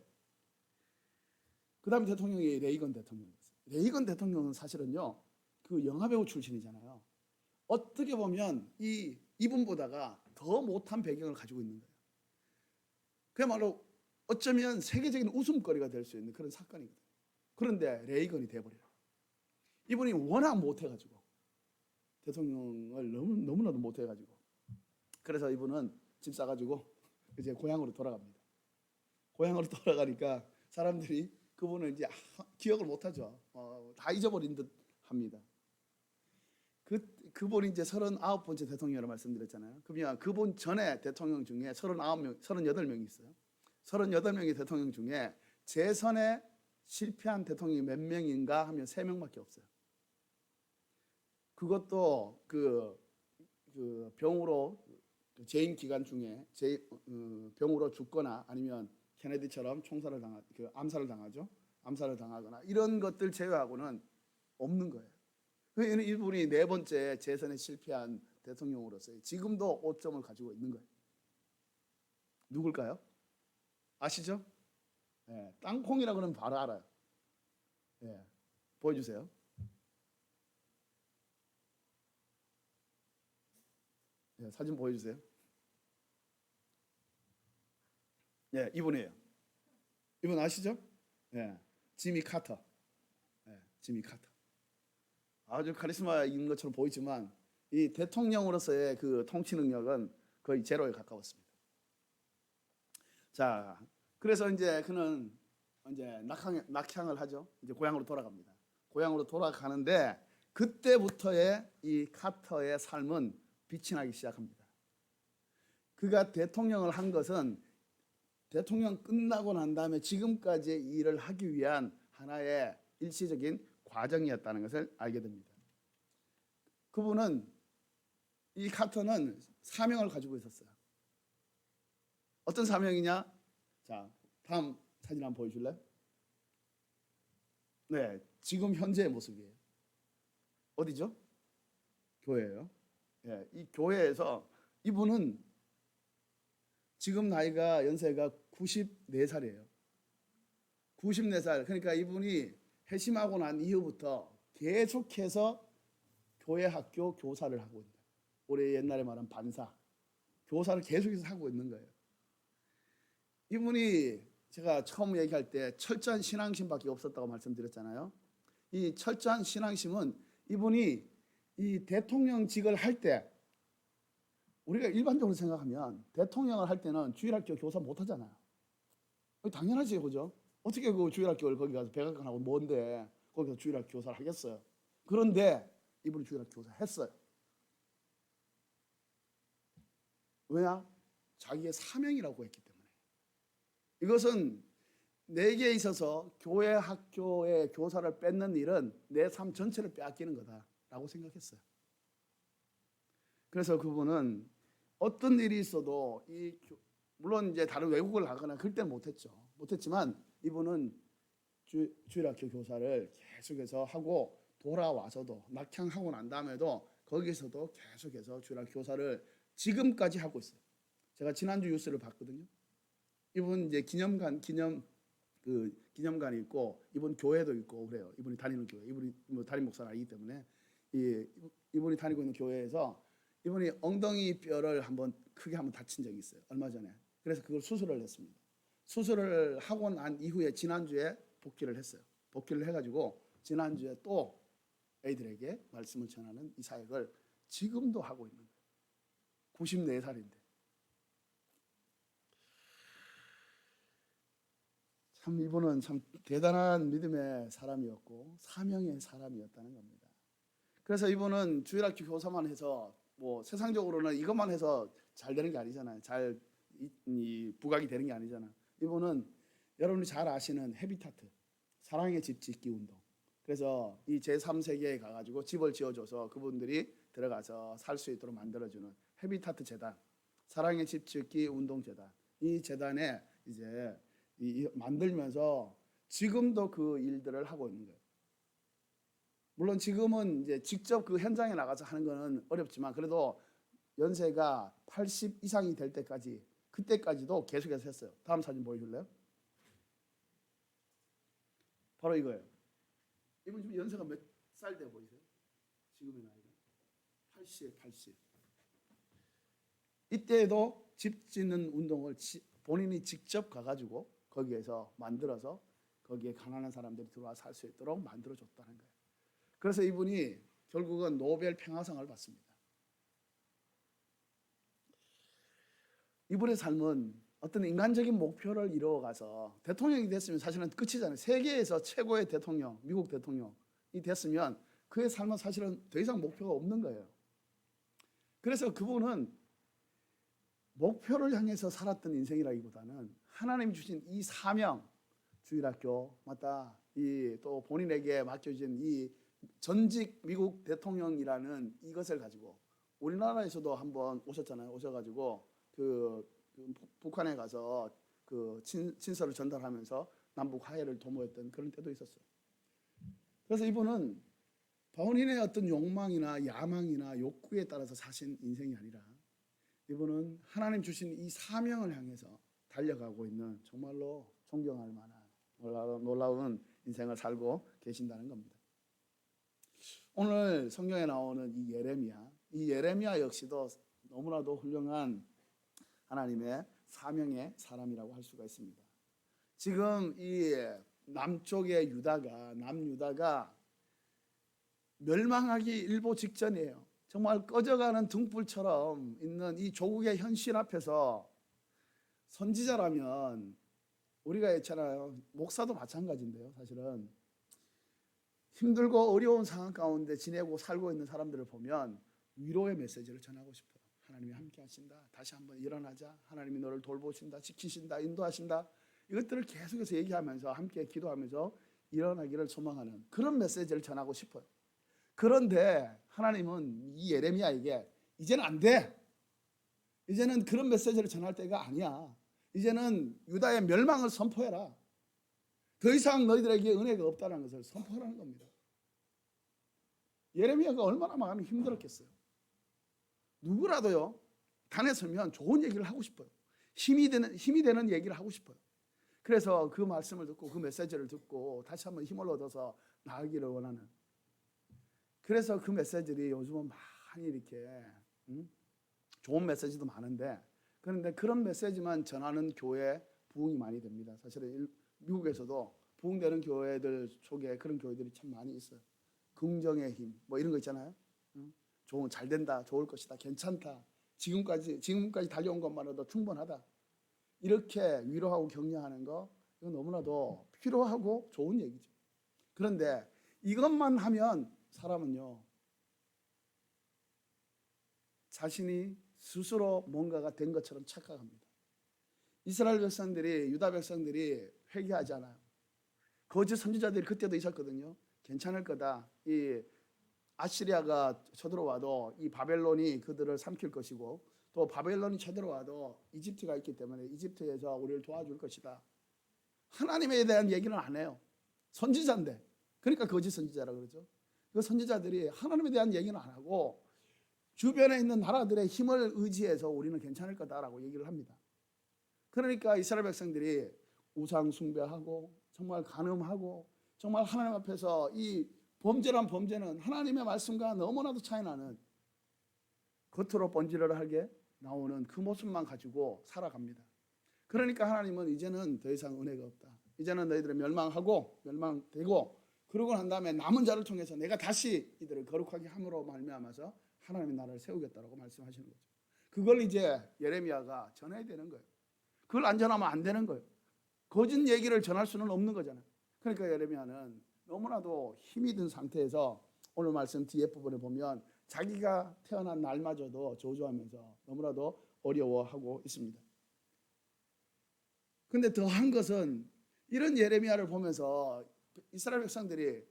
그 다음 대통령이 레이건 대통령이었어요. 레이건 대통령은 사실은요, 그 영화배우 출신이잖아요. 어떻게 보면 이분보다가 더 못한 배경을 가지고 있는 거예요. 그야말로 어쩌면 세계적인 웃음거리가 될 수 있는 그런 사건이거든요. 그런데 레이건이 돼버려요. 이분이 워낙 못해가지고 대통령을 너무나도 못해가지고 그래서 이분은 집 싸가지고 이제 고향으로 돌아갑니다. 고향으로 돌아가니까 사람들이 그분을 이제 기억을 못하죠. 다 잊어버린 듯 합니다. 그분이 이제 39번째 대통령이라고 말씀드렸잖아요. 그러면 그분 전에 대통령 중에 38명이 있어요. 38명의 대통령 중에 재선에 실패한 대통령이 몇 명인가 하면 3명밖에 없어요. 그것도 그 병으로 재임 기간 중에 병으로 죽거나 아니면 케네디처럼 암살을 당하죠. 암살을 당하거나 이런 것들 제외하고는 없는 거예요. 이분이 4번째 재선에 실패한 대통령으로서 지금도 5점을 가지고 있는 거예요. 누굴까요? 아시죠? 네, 땅콩이라고 그러면 바로 알아요. 예, 보여주세요. 예, 사진 보여주세요. 예, 이분이에요. 이분 아시죠? 예, 지미 카터. 예, 지미 카터. 아주 카리스마 있는 것처럼 보이지만 이 대통령으로서의 그 통치 능력은 거의 제로에 가까웠습니다. 자, 그래서 이제 그는 이제 낙향을 하죠. 이제 고향으로 돌아갑니다. 고향으로 돌아가는데 그때부터의 이 카터의 삶은 빛이 나기 시작합니다. 그가 대통령을 한 것은 대통령 끝나고 난 다음에 지금까지의 일을 하기 위한 하나의 일시적인 과정이었다는 것을 알게 됩니다. 그분은 이 카터는 사명을 가지고 있었어요. 어떤 사명이냐? 자, 다음 사진 한번 보여줄래요? 네, 지금 현재의 모습이에요. 어디죠? 교회예요. 예, 이 교회에서 이분은 지금 나이가 연세가 94살이에요. 94살. 그러니까 이분이 회심하고 난 이후부터 계속해서 교회 학교 교사를 하고 있는 거예요. 우리 옛날에 말한 반사. 교사를 계속해서 하고 있는 거예요. 이분이 제가 처음 얘기할 때 철저한 신앙심밖에 없었다고 말씀드렸잖아요. 이 철저한 신앙심은 이분이 이 대통령직을 할 때 우리가 일반적으로 생각하면 대통령을 할 때는 주일학교 교사 못 하잖아요. 당연하지, 그죠? 어떻게 그 주일학교를 거기 가서 백악관하고 뭔데 거기서 주일학교 교사를 하겠어요? 그런데 이분이 주일학교 교사 했어요. 왜냐? 자기의 사명이라고 했기 때문에. 이것은 내게 있어서 교회 학교의 교사를 뺏는 일은 내 삶 전체를 빼앗기는 거다라고 생각했어요. 그래서 그분은 어떤 일이 있어도 물론 이제 다른 외국을 가거나 그럴 때는 못했지만 이분은 주일학교 교사를 계속해서 하고 돌아와서도 낙향하고 난 다음에도 거기서도 계속해서 주일학교 교사를 지금까지 하고 있어요. 제가 지난주 뉴스를 봤거든요. 이분 이제 기념관이 있고 이분 교회도 있고 그래요. 이분이 다니는 교회, 이분이 뭐 담임 목사는 아니기 때문에 이분이 다니고 있는 교회에서 이분이 엉덩이 뼈를 크게 한번 다친 적이 있어요. 얼마 전에. 그래서 그걸 수술을 했습니다. 수술을 하고 난 이후에 지난주에 복귀를 했어요. 복귀를 해가지고 지난주에 또 애들에게 말씀을 전하는 이 사역을 지금도 하고 있는 거예요. 94살인데. 참 이분은 참 대단한 믿음의 사람이었고 사명의 사람이었다는 겁니다. 그래서 이분은 주일학교 교사만 해서 뭐 세상적으로는 이것만 해서 잘 되는 게 아니잖아요. 잘 부각이 되는 게 아니잖아요. 이분은 여러분이 잘 아시는 헤비타트, 사랑의 집 짓기 운동. 그래서 이 제3세계에 가가지고 집을 지어줘서 그분들이 들어가서 살 수 있도록 만들어주는 헤비타트 재단, 사랑의 집 짓기 운동 재단. 이 재단에 이제 만들면서 지금도 그 일들을 하고 있는 거예요. 물론 지금은 이제 직접 그 현장에 나가서 하는 거는 어렵지만 그래도 연세가 80 이상이 될 때까지 그때까지도 계속해서 했어요. 다음 사진 보여줄래요? 바로 이거예요. 이분 지금 연세가 몇 살 돼 보이세요? 지금의 나이가 80. 이때에도 집 짓는 운동을 본인이 직접 가가지고 거기에서 만들어서 거기에 가난한 사람들이 들어와 살 수 있도록 만들어줬다는 거예요. 그래서 이분이 결국은 노벨 평화상을 받습니다. 이분의 삶은 어떤 인간적인 목표를 이루어가서 대통령이 됐으면 사실은 끝이잖아요. 세계에서 최고의 대통령, 미국 대통령이 됐으면 그의 삶은 사실은 더 이상 목표가 없는 거예요. 그래서 그분은 목표를 향해서 살았던 인생이라기보다는 하나님이 주신 이 사명, 주일학교, 맞다, 또 본인에게 맡겨진 이 전직 미국 대통령이라는 이것을 가지고 우리나라에서도 한번 오셨잖아요. 오셔가지고 북한에 가서 그 친서를 전달하면서 남북 화해를 도모했던 그런 때도 있었어요. 그래서 이분은 본인의 어떤 욕망이나 야망이나 욕구에 따라서 사신 인생이 아니라 이분은 하나님 주신 이 사명을 향해서 달려가고 있는 정말로 존경할 만한 놀라운 인생을 살고 계신다는 겁니다. 오늘 성경에 나오는 이 예레미야 역시도 너무나도 훌륭한 하나님의 사명의 사람이라고 할 수가 있습니다. 지금 이 남쪽의 남유다가 멸망하기 일보 직전이에요. 정말 꺼져가는 등불처럼 있는 이 조국의 현실 앞에서 선지자라면 우리가 있잖아요. 목사도 마찬가지인데요. 사실은 힘들고 어려운 상황 가운데 지내고 살고 있는 사람들을 보면 위로의 메시지를 전하고 싶어요. 하나님이 함께 하신다. 다시 한번 일어나자. 하나님이 너를 돌보신다. 지키신다. 인도하신다. 이것들을 계속해서 얘기하면서 함께 기도하면서 일어나기를 소망하는 그런 메시지를 전하고 싶어요. 그런데 하나님은 이 예레미야에게 이제는 안 돼. 이제는 그런 메시지를 전할 때가 아니야. 이제는 유다의 멸망을 선포해라. 더 이상 너희들에게 은혜가 없다는 것을 선포하라는 겁니다. 예레미야가 얼마나 마음이 힘들었겠어요. 누구라도요, 단에 서면 좋은 얘기를 하고 싶어요. 힘이 되는 얘기를 하고 싶어요. 그래서 그 말씀을 듣고 그 메시지를 듣고 다시 한번 힘을 얻어서 나아가기를 원하는. 그래서 그 메시지들이 요즘은 많이 이렇게 좋은 메시지도 많은데, 그런데 그런 메시지만 전하는 교회 부흥이 많이 됩니다. 사실은 미국에서도 부흥되는 교회들 속에 그런 교회들이 참 많이 있어요. 긍정의 힘, 뭐 이런 거 있잖아요. 좋은, 잘 된다, 좋을 것이다, 괜찮다, 지금까지 달려온 것만으로도 충분하다. 이렇게 위로하고 격려하는 거, 이거 너무나도 필요하고 좋은 얘기죠. 그런데 이것만 하면 사람은요, 자신이 스스로 뭔가가 된 것처럼 착각합니다. 이스라엘 백성들이, 유다 백성들이 회개하잖아요. 거짓 선지자들이 그때도 있었거든요. 괜찮을 거다. 이 아시리아가 쳐들어와도 이 바벨론이 그들을 삼킬 것이고, 또 바벨론이 쳐들어와도 이집트가 있기 때문에 이집트에서 우리를 도와줄 것이다. 하나님에 대한 얘기는 안 해요. 선지자인데. 그러니까 거짓 선지자라고 그러죠. 그 선지자들이 하나님에 대한 얘기는 안 하고 주변에 있는 나라들의 힘을 의지해서 우리는 괜찮을 거다라고 얘기를 합니다. 그러니까 이스라엘 백성들이 우상 숭배하고 정말 간음하고 정말 하나님 앞에서 이 범죄란 범죄는 하나님의 말씀과 너무나도 차이나는 겉으로 번지르르하게 나오는 그 모습만 가지고 살아갑니다. 그러니까 하나님은 이제는 더 이상 은혜가 없다. 이제는 너희들은 멸망되고, 그러고 난 다음에 남은 자를 통해서 내가 다시 이들을 거룩하게 함으로 말미암아서 하나님의 나라를 세우겠다라고 말씀하시는 거죠. 그걸 이제 예레미야가 전해야 되는 거예요. 그걸 안 전하면 안 되는 거예요. 거짓 얘기를 전할 수는 없는 거잖아요. 그러니까 예레미야는 너무나도 힘이 든 상태에서 오늘 말씀 뒤에 부분에 보면 자기가 태어난 날마저도 저주하면서 너무나도 어려워하고 있습니다. 근데 더한 것은 이런 예레미야를 보면서 이스라엘 백성들이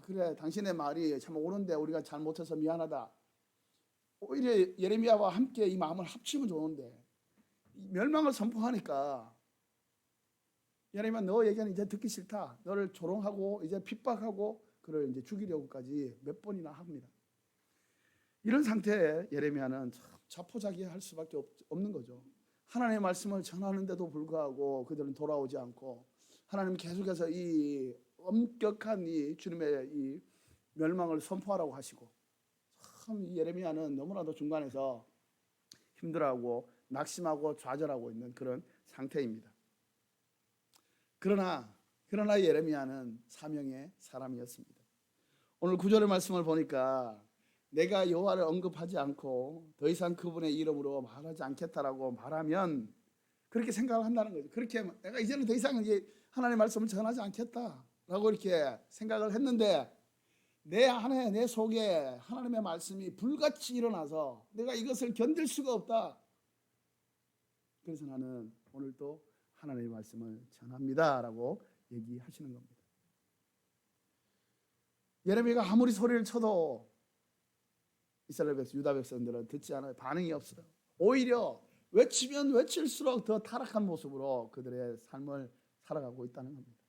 그래, 당신의 말이 참 옳은데 우리가 잘못해서 미안하다. 오히려 예레미야와 함께 이 마음을 합치면 좋은데 멸망을 선포하니까 예레미야, 너 얘기는 이제 듣기 싫다. 너를 조롱하고 이제 핍박하고 그를 이제 죽이려고까지 몇 번이나 합니다. 이런 상태에 예레미야는 자포자기할 수밖에 없는 거죠. 하나님의 말씀을 전하는데도 불구하고 그들은 돌아오지 않고 하나님 계속해서 이 엄격한 이 주님의 이 멸망을 선포하라고 하시고, 참 이 예레미야는 너무나도 중간에서 힘들어하고 낙심하고 좌절하고 있는 그런 상태입니다. 그러나 예레미야는 사명의 사람이었습니다. 오늘 9절의 말씀을 보니까 내가 여호와를 언급하지 않고 더 이상 그분의 이름으로 말하지 않겠다라고 말하면 그렇게 생각을 한다는 거죠. 그렇게 내가 이제는 더 이상 하나님의 말씀을 전하지 않겠다라고 이렇게 생각을 했는데 내 안에 내 속에 하나님의 말씀이 불같이 일어나서 내가 이것을 견딜 수가 없다. 그래서 나는 오늘 또 하나님의 말씀을 전합니다라고 얘기하시는 겁니다. 예레미야가 아무리 소리를 쳐도 이스라엘 백성, 유다 백성들은 듣지 않아요. 반응이 없어요. 오히려 외치면 외칠수록 더 타락한 모습으로 그들의 삶을 살아가고 있다는 겁니다.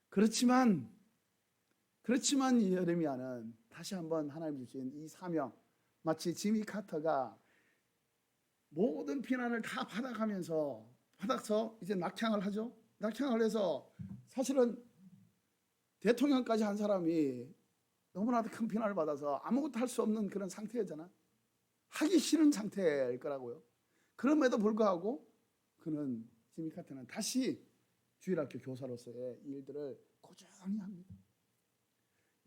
그렇지만 예레미야는 다시 한번 하나님 주신 이 사명, 마치 지미 카터가 모든 비난을 다 받아서 이제 낙향을 하죠. 낙향을 해서 사실은 대통령까지 한 사람이 너무나도 큰 비난을 받아서 아무것도 할 수 없는 그런 상태잖아. 하기 싫은 상태일 거라고요. 그럼에도 불구하고 그는 지미 카터는 다시 주일학교 교사로서의 일들을 꾸준히 합니다.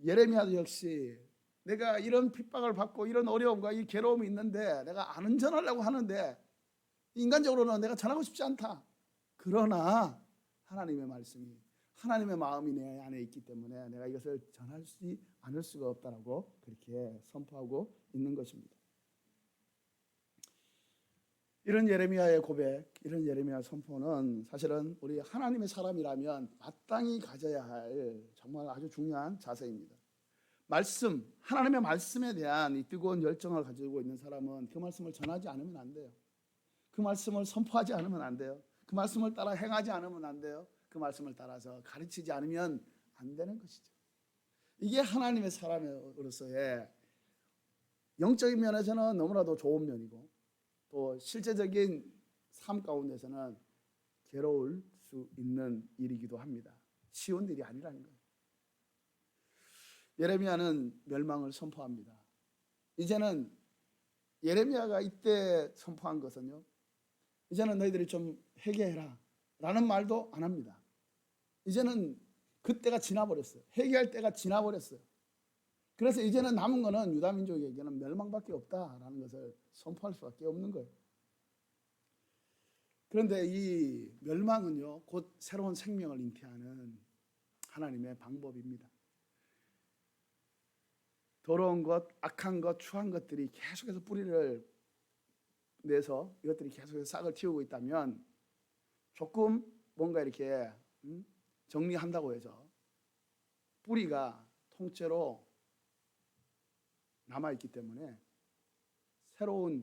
예레미야도 역시 내가 이런 핍박을 받고 이런 어려움과 이 괴로움이 있는데 내가 안 전하려고 하는데 인간적으로는 내가 전하고 싶지 않다. 그러나 하나님의 말씀이 하나님의 마음이 내 안에 있기 때문에 내가 이것을 전하지 않을 수가 없다라고 그렇게 선포하고 있는 것입니다. 이런 예레미야의 고백, 이런 예레미야 선포는 사실은 우리 하나님의 사람이라면 마땅히 가져야 할 정말 아주 중요한 자세입니다. 말씀, 하나님의 말씀에 대한 이 뜨거운 열정을 가지고 있는 사람은 그 말씀을 전하지 않으면 안 돼요. 그 말씀을 선포하지 않으면 안 돼요. 그 말씀을 따라 행하지 않으면 안 돼요. 그 말씀을 따라서 가르치지 않으면 안 되는 것이죠. 이게 하나님의 사람으로서의 영적인 면에서는 너무나도 좋은 면이고 또 실제적인 삶 가운데서는 괴로울 수 있는 일이기도 합니다. 쉬운 일이 아니라는 거예요. 예레미야는 멸망을 선포합니다. 이제는 예레미야가 이때 선포한 것은요, 이제는 너희들이 좀 회개해라 라는 말도 안 합니다. 이제는 그때가 지나버렸어요. 회개할 때가 지나버렸어요. 그래서 이제는 남은 거는 유다 민족에게는 멸망밖에 없다라는 것을 선포할 수밖에 없는 거예요. 그런데 이 멸망은요, 곧 새로운 생명을 잉태하는 하나님의 방법입니다. 더러운 것, 악한 것, 추한 것들이 계속해서 뿌리를 내서 이것들이 계속해서 싹을 틔우고 있다면 조금 뭔가 이렇게 정리한다고 해서 뿌리가 통째로 남아있기 때문에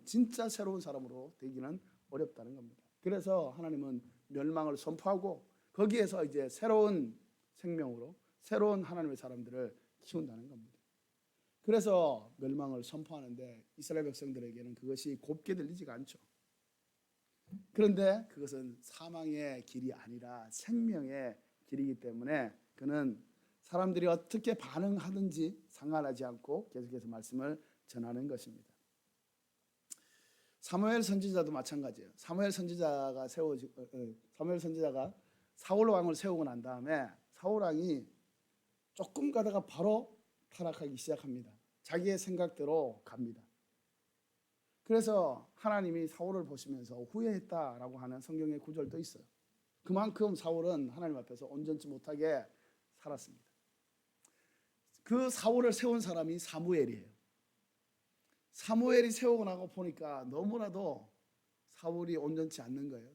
진짜 새로운 사람으로 되기는 어렵다는 겁니다. 그래서 하나님은 멸망을 선포하고 거기에서 이제 새로운 생명으로 새로운 하나님의 사람들을 키운다는 겁니다. 그래서 멸망을 선포하는데 이스라엘 백성들에게는 그것이 곱게 들리지가 않죠. 그런데 그것은 사망의 길이 아니라 생명의 길이기 때문에 그는 사람들이 어떻게 반응하든지 상관하지 않고 계속해서 말씀을 전하는 것입니다. 사무엘 선지자도 마찬가지예요. 사무엘 선지자가 사울 왕을 세우고 난 다음에 사울 왕이 조금 가다가 바로 타락하기 시작합니다. 자기의 생각대로 갑니다. 그래서 하나님이 사울을 보시면서 후회했다라고 하는 성경의 구절도 있어요. 그만큼 사울은 하나님 앞에서 온전치 못하게 살았습니다. 그 사울을 세운 사람이 사무엘이에요. 사무엘이 세우고 나고 보니까 너무나도 사울이 온전치 않는 거예요.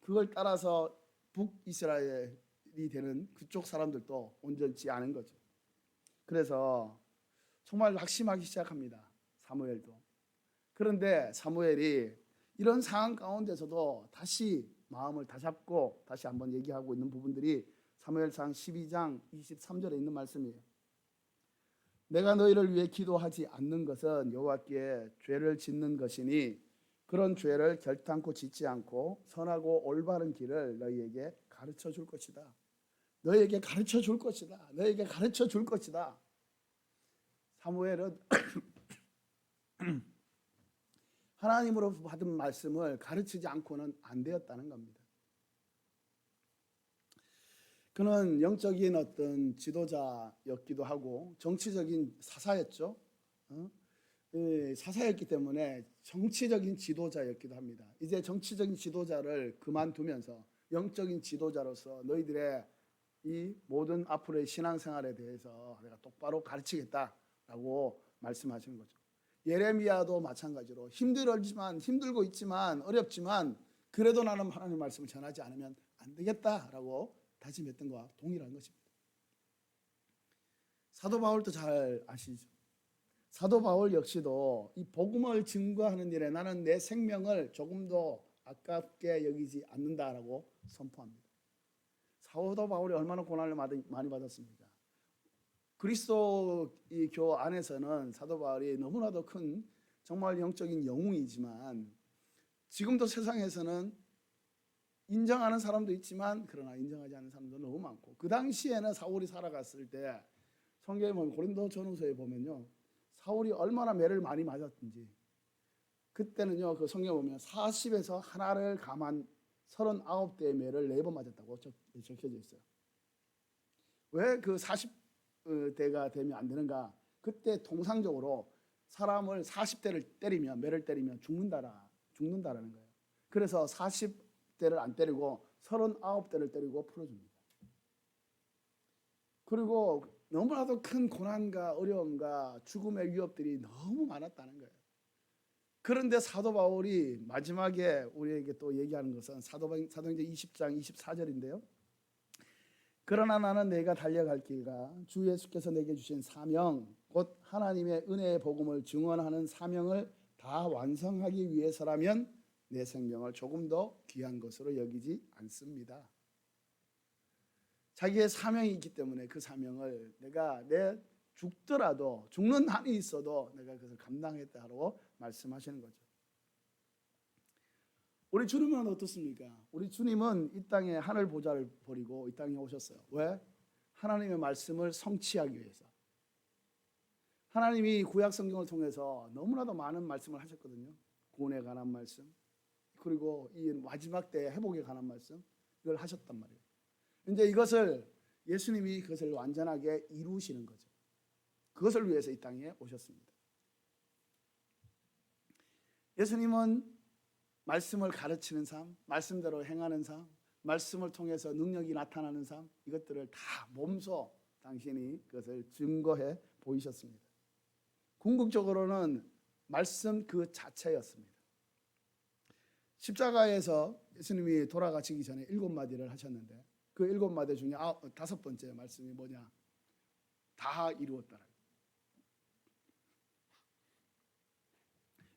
그걸 따라서 북이스라엘이 되는 그쪽 사람들도 온전치 않은 거죠. 그래서 정말 낙심하기 시작합니다. 사무엘도. 그런데 사무엘이 이런 상황 가운데서도 다시 마음을 다잡고 다시 한번 얘기하고 있는 부분들이 사무엘상 12장 23절에 있는 말씀이에요. 내가 너희를 위해 기도하지 않는 것은 여호와께 죄를 짓는 것이니 그런 죄를 결단코 짓지 않고 선하고 올바른 길을 너희에게 가르쳐 줄 것이다. 너희에게 가르쳐 줄 것이다. 너희에게 가르쳐 줄 것이다. 사무엘은 하나님으로부터 받은 말씀을 가르치지 않고는 안 되었다는 겁니다. 그는 영적인 어떤 지도자였기도 하고 정치적인 사사였죠. 사사였기 때문에 정치적인 지도자였기도 합니다. 이제 정치적인 지도자를 그만두면서 영적인 지도자로서 너희들의 이 모든 앞으로의 신앙생활에 대해서 내가 똑바로 가르치겠다라고 말씀하시는 거죠. 예레미야도 마찬가지로 힘들고 있지만 어렵지만 그래도 나는 하나님의 말씀을 전하지 않으면 안 되겠다라고 다짐했던 것과 동일한 것입니다. 사도 바울도 잘 아시죠? 사도 바울 역시도 이 복음을 증거하는 일에 나는 내 생명을 조금도 아깝게 여기지 않는다라고 선포합니다. 사도 바울이 얼마나 고난을 많이 받았습니까? 그리스도교 안에서는 사도 바울이 너무나도 큰 정말 영적인 영웅이지만 지금도 세상에서는 인정하는 사람도 있지만 그러나 인정하지 않는 사람도 너무 많고, 그 당시에는 사울이 살아갔을 때 성경에 보면 고린도전후서에 보면요, 사울이 얼마나 매를 많이 맞았든지, 그때는요 그 성경에 보면 40에서 하나를 감한 39대의 매를 4번 맞았다고 적혀져 있어요. 왜 그 40대가 되면 안 되는가? 그때 통상적으로 사람을 40대를 때리면, 매를 때리면 죽는다라는 거예요. 그래서 40대를 안 때리고 39대를 때리고 풀어줍니다. 그리고 너무나도 큰 고난과 어려움과 죽음의 위협들이 너무 많았다는 거예요. 그런데 사도 바울이 마지막에 우리에게 또 얘기하는 것은 사도행전 20장 24절인데요. 그러나 나는 내가 달려갈 길과 주 예수께서 내게 주신 사명, 곧 하나님의 은혜의 복음을 증언하는 사명을 다 완성하기 위해서라면 내 생명을 조금 더 귀한 것으로 여기지 않습니다. 자기의 사명이 있기 때문에 그 사명을 내가 죽더라도, 죽는 한이 있어도 내가 그것을 감당했다고 말씀하시는 거죠. 우리 주님은 어떻습니까? 우리 주님은 이 땅에 하늘 보좌를 버리고 이 땅에 오셨어요. 왜? 하나님의 말씀을 성취하기 위해서. 하나님이 구약 성경을 통해서 너무나도 많은 말씀을 하셨거든요. 구원에 관한 말씀, 그리고 이 마지막 때 회복에 관한 말씀, 이걸 하셨단 말이에요. 이제 이것을 예수님이 그것을 완전하게 이루시는 거죠. 그것을 위해서 이 땅에 오셨습니다. 예수님은 말씀을 가르치는 삶, 말씀대로 행하는 삶, 말씀을 통해서 능력이 나타나는 삶, 이것들을 다 몸소 당신이 그것을 증거해 보이셨습니다. 궁극적으로는 말씀 그 자체였습니다. 십자가에서 예수님이 돌아가시기 전에 7마디를 하셨는데, 그 7마디 중에 5번째 말씀이 뭐냐? 다 이루었다.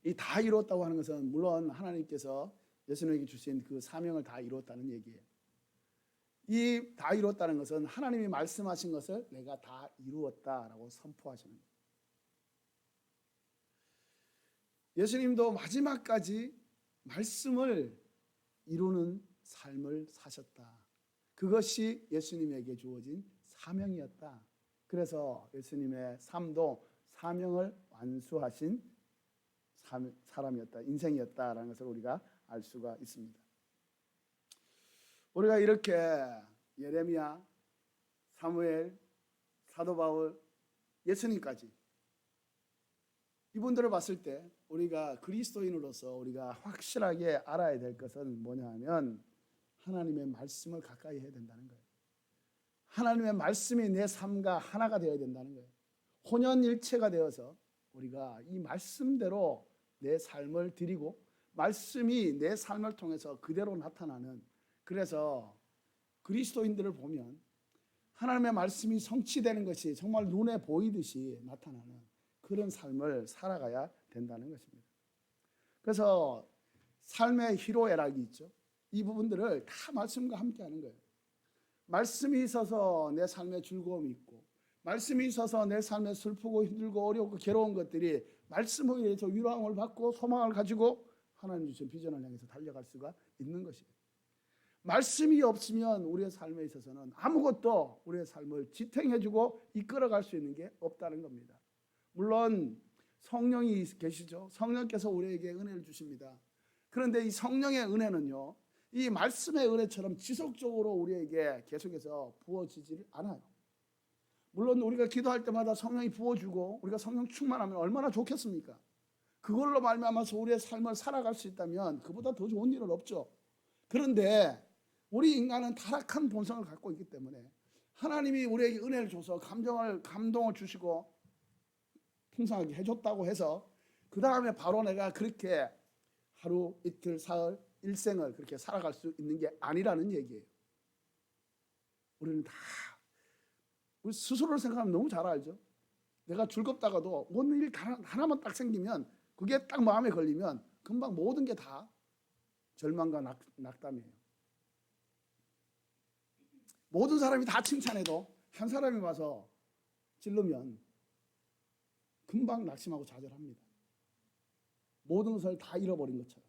이 다 이루었다고 하는 것은 물론 하나님께서 예수님에게 주신 그 사명을 다 이루었다는 얘기예요. 이 다 이루었다는 것은 하나님이 말씀하신 것을 내가 다 이루었다라고 선포하시는 거예요. 예수님도 마지막까지 말씀을 이루는 삶을 사셨다. 그것이 예수님에게 주어진 사명이었다. 그래서 예수님의 삶도 사명을 완수하신 사람이었다, 인생이었다라는 것을 우리가 알 수가 있습니다. 우리가 이렇게 예레미야, 사무엘, 사도 바울, 예수님까지 이분들을 봤을 때 우리가 그리스도인으로서 우리가 확실하게 알아야 될 것은 뭐냐 하면 하나님의 말씀을 가까이 해야 된다는 거예요. 하나님의 말씀이 내 삶과 하나가 되어야 된다는 거예요. 혼연일체가 되어서 우리가 이 말씀대로 내 삶을 드리고 말씀이 내 삶을 통해서 그대로 나타나는, 그래서 그리스도인들을 보면 하나님의 말씀이 성취되는 것이 정말 눈에 보이듯이 나타나는 그런 삶을 살아가야 된다는 것입니다. 그래서 삶의 희로애락이 있죠. 이 부분들을 다 말씀과 함께 하는 거예요. 말씀이 있어서 내 삶에 즐거움이 있고, 말씀이 있어서 내 삶에 슬프고 힘들고 어렵고 괴로운 것들이 말씀을 위해서 위로함을 받고 소망을 가지고 하나님 주신 비전을 향해서 달려갈 수가 있는 것이에요. 말씀이 없으면 우리의 삶에 있어서는 아무것도 우리의 삶을 지탱해주고 이끌어갈 수 있는 게 없다는 겁니다. 물론 성령이 계시죠. 성령께서 우리에게 은혜를 주십니다. 그런데 이 성령의 은혜는요, 이 말씀의 은혜처럼 지속적으로 우리에게 계속해서 부어지질 않아요. 물론 우리가 기도할 때마다 성령이 부어주고 우리가 성령 충만하면 얼마나 좋겠습니까? 그걸로 말미암아서 우리의 삶을 살아갈 수 있다면 그보다 더 좋은 일은 없죠. 그런데 우리 인간은 타락한 본성을 갖고 있기 때문에 하나님이 우리에게 은혜를 줘서 감동을 주시고 풍성하게 해줬다고 해서 그 다음에 바로 내가 그렇게 하루, 이틀, 사흘, 일생을 그렇게 살아갈 수 있는 게 아니라는 얘기예요. 우리는 다 우리 스스로를 생각하면 너무 잘 알죠. 내가 즐겁다가도 어느 일 하나만 딱 생기면, 그게 딱 마음에 걸리면 금방 모든 게 다 절망과 낙담이에요. 모든 사람이 다 칭찬해도 한 사람이 와서 찔르면 금방 낙심하고 좌절합니다. 모든 것을 다 잃어버린 것처럼.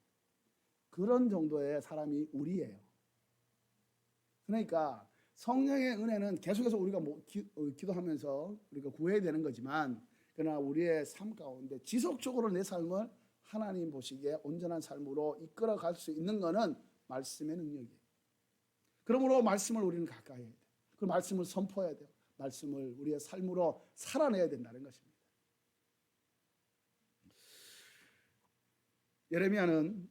그런 정도의 사람이 우리예요. 그러니까 성령의 은혜는 계속해서 우리가 기도하면서 우리가 구해야 되는 거지만, 그러나 우리의 삶 가운데 지속적으로 내 삶을 하나님 보시기에 온전한 삶으로 이끌어갈 수 있는 것은 말씀의 능력이에요. 그러므로 말씀을 우리는 가까이 해야 돼요. 그 말씀을 선포해야 돼요. 말씀을 우리의 삶으로 살아내야 된다는 것입니다. 예레미야는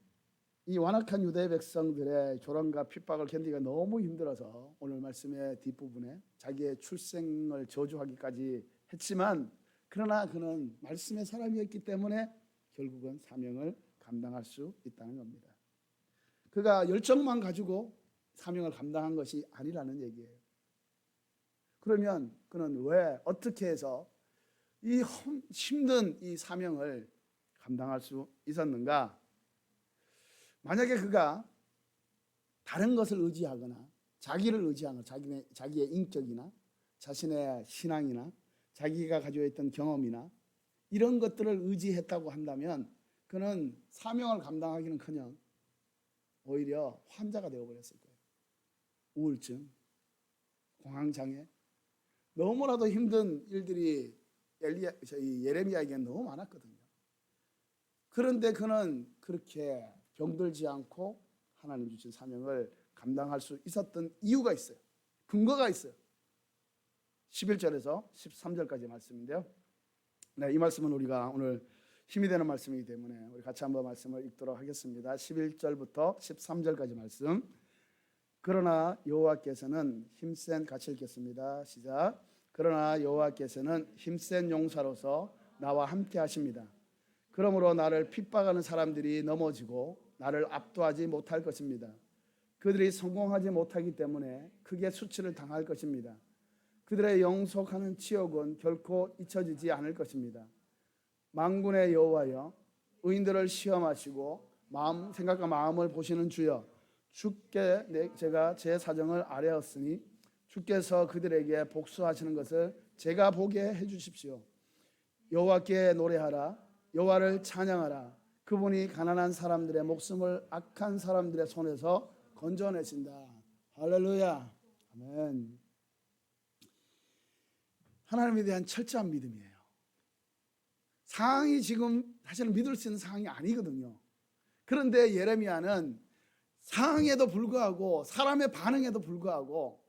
이 완악한 유대 백성들의 조롱과 핍박을 견디기가 너무 힘들어서 오늘 말씀의 뒷부분에 자기의 출생을 저주하기까지 했지만, 그러나 그는 말씀의 사람이었기 때문에 결국은 사명을 감당할 수 있다는 겁니다. 그가 열정만 가지고 사명을 감당한 것이 아니라는 얘기예요. 그러면 그는 왜 어떻게 해서 이 힘든 이 사명을 감당할 수 있었는가? 만약에 그가 다른 것을 의지하거나 자기를 의지하거나 자기의 인격이나 자신의 신앙이나 자기가 가지고 있던 경험이나 이런 것들을 의지했다고 한다면 그는 사명을 감당하기는커녕 오히려 환자가 되어버렸을 거예요. 우울증, 공황장애, 너무나도 힘든 일들이 예레미야에게는 너무 많았거든요. 그런데 그는 그렇게 병들지 않고 하나님 주신 사명을 감당할 수 있었던 이유가 있어요. 근거가 있어요. 11절에서 13절까지 말씀인데요. 네, 이 말씀은 우리가 오늘 힘이 되는 말씀이기 때문에 우리 같이 한번 말씀을 읽도록 하겠습니다. 11절부터 13절까지 말씀. 그러나 여호와께서는 힘센, 같이 읽겠습니다. 시작. 그러나 여호와께서는 힘센 용사로서 나와 함께 하십니다. 그러므로 나를 핍박하는 사람들이 넘어지고 나를 압도하지 못할 것입니다. 그들이 성공하지 못하기 때문에 크게 수치를 당할 것입니다. 그들의 영속하는 치욕은 결코 잊혀지지 않을 것입니다. 만군의 여호와여, 의인들을 시험하시고 생각과 마음을 보시는 주여, 주께 제가 제 사정을 아뢰었으니 주께서 그들에게 복수하시는 것을 제가 보게 해주십시오. 여호와께 노래하라, 여호와를 찬양하라. 그분이 가난한 사람들의 목숨을 악한 사람들의 손에서 건져내신다. 할렐루야. 아멘. 하나님에 대한 철저한 믿음이에요. 상황이 지금 사실은 믿을 수 있는 상황이 아니거든요. 그런데 예레미야는 상황에도 불구하고 사람의 반응에도 불구하고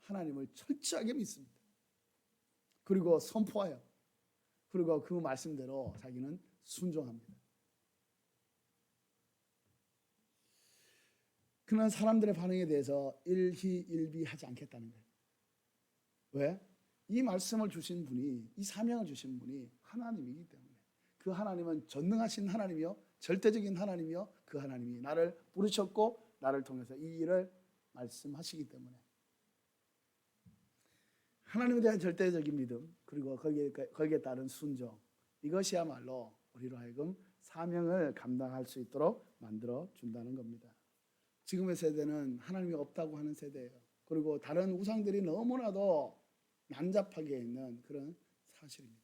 하나님을 철저하게 믿습니다. 그리고 선포해요. 그리고 그 말씀대로 자기는 순종합니다. 그는 사람들의 반응에 대해서 일희일비하지 않겠다는 거예요. 왜? 이 말씀을 주신 분이, 이 사명을 주신 분이 하나님이기 때문에. 그 하나님은 전능하신 하나님이요, 절대적인 하나님이요, 그 하나님이 나를 부르셨고 나를 통해서 이 일을 말씀하시기 때문에 하나님에 대한 절대적인 믿음, 그리고 거기에 따른 순종, 이것이야말로 우리로 하여금 사명을 감당할 수 있도록 만들어 준다는 겁니다. 지금의 세대는 하나님이 없다고 하는 세대예요. 그리고 다른 우상들이 너무나도 난잡하게 있는 그런 사실입니다.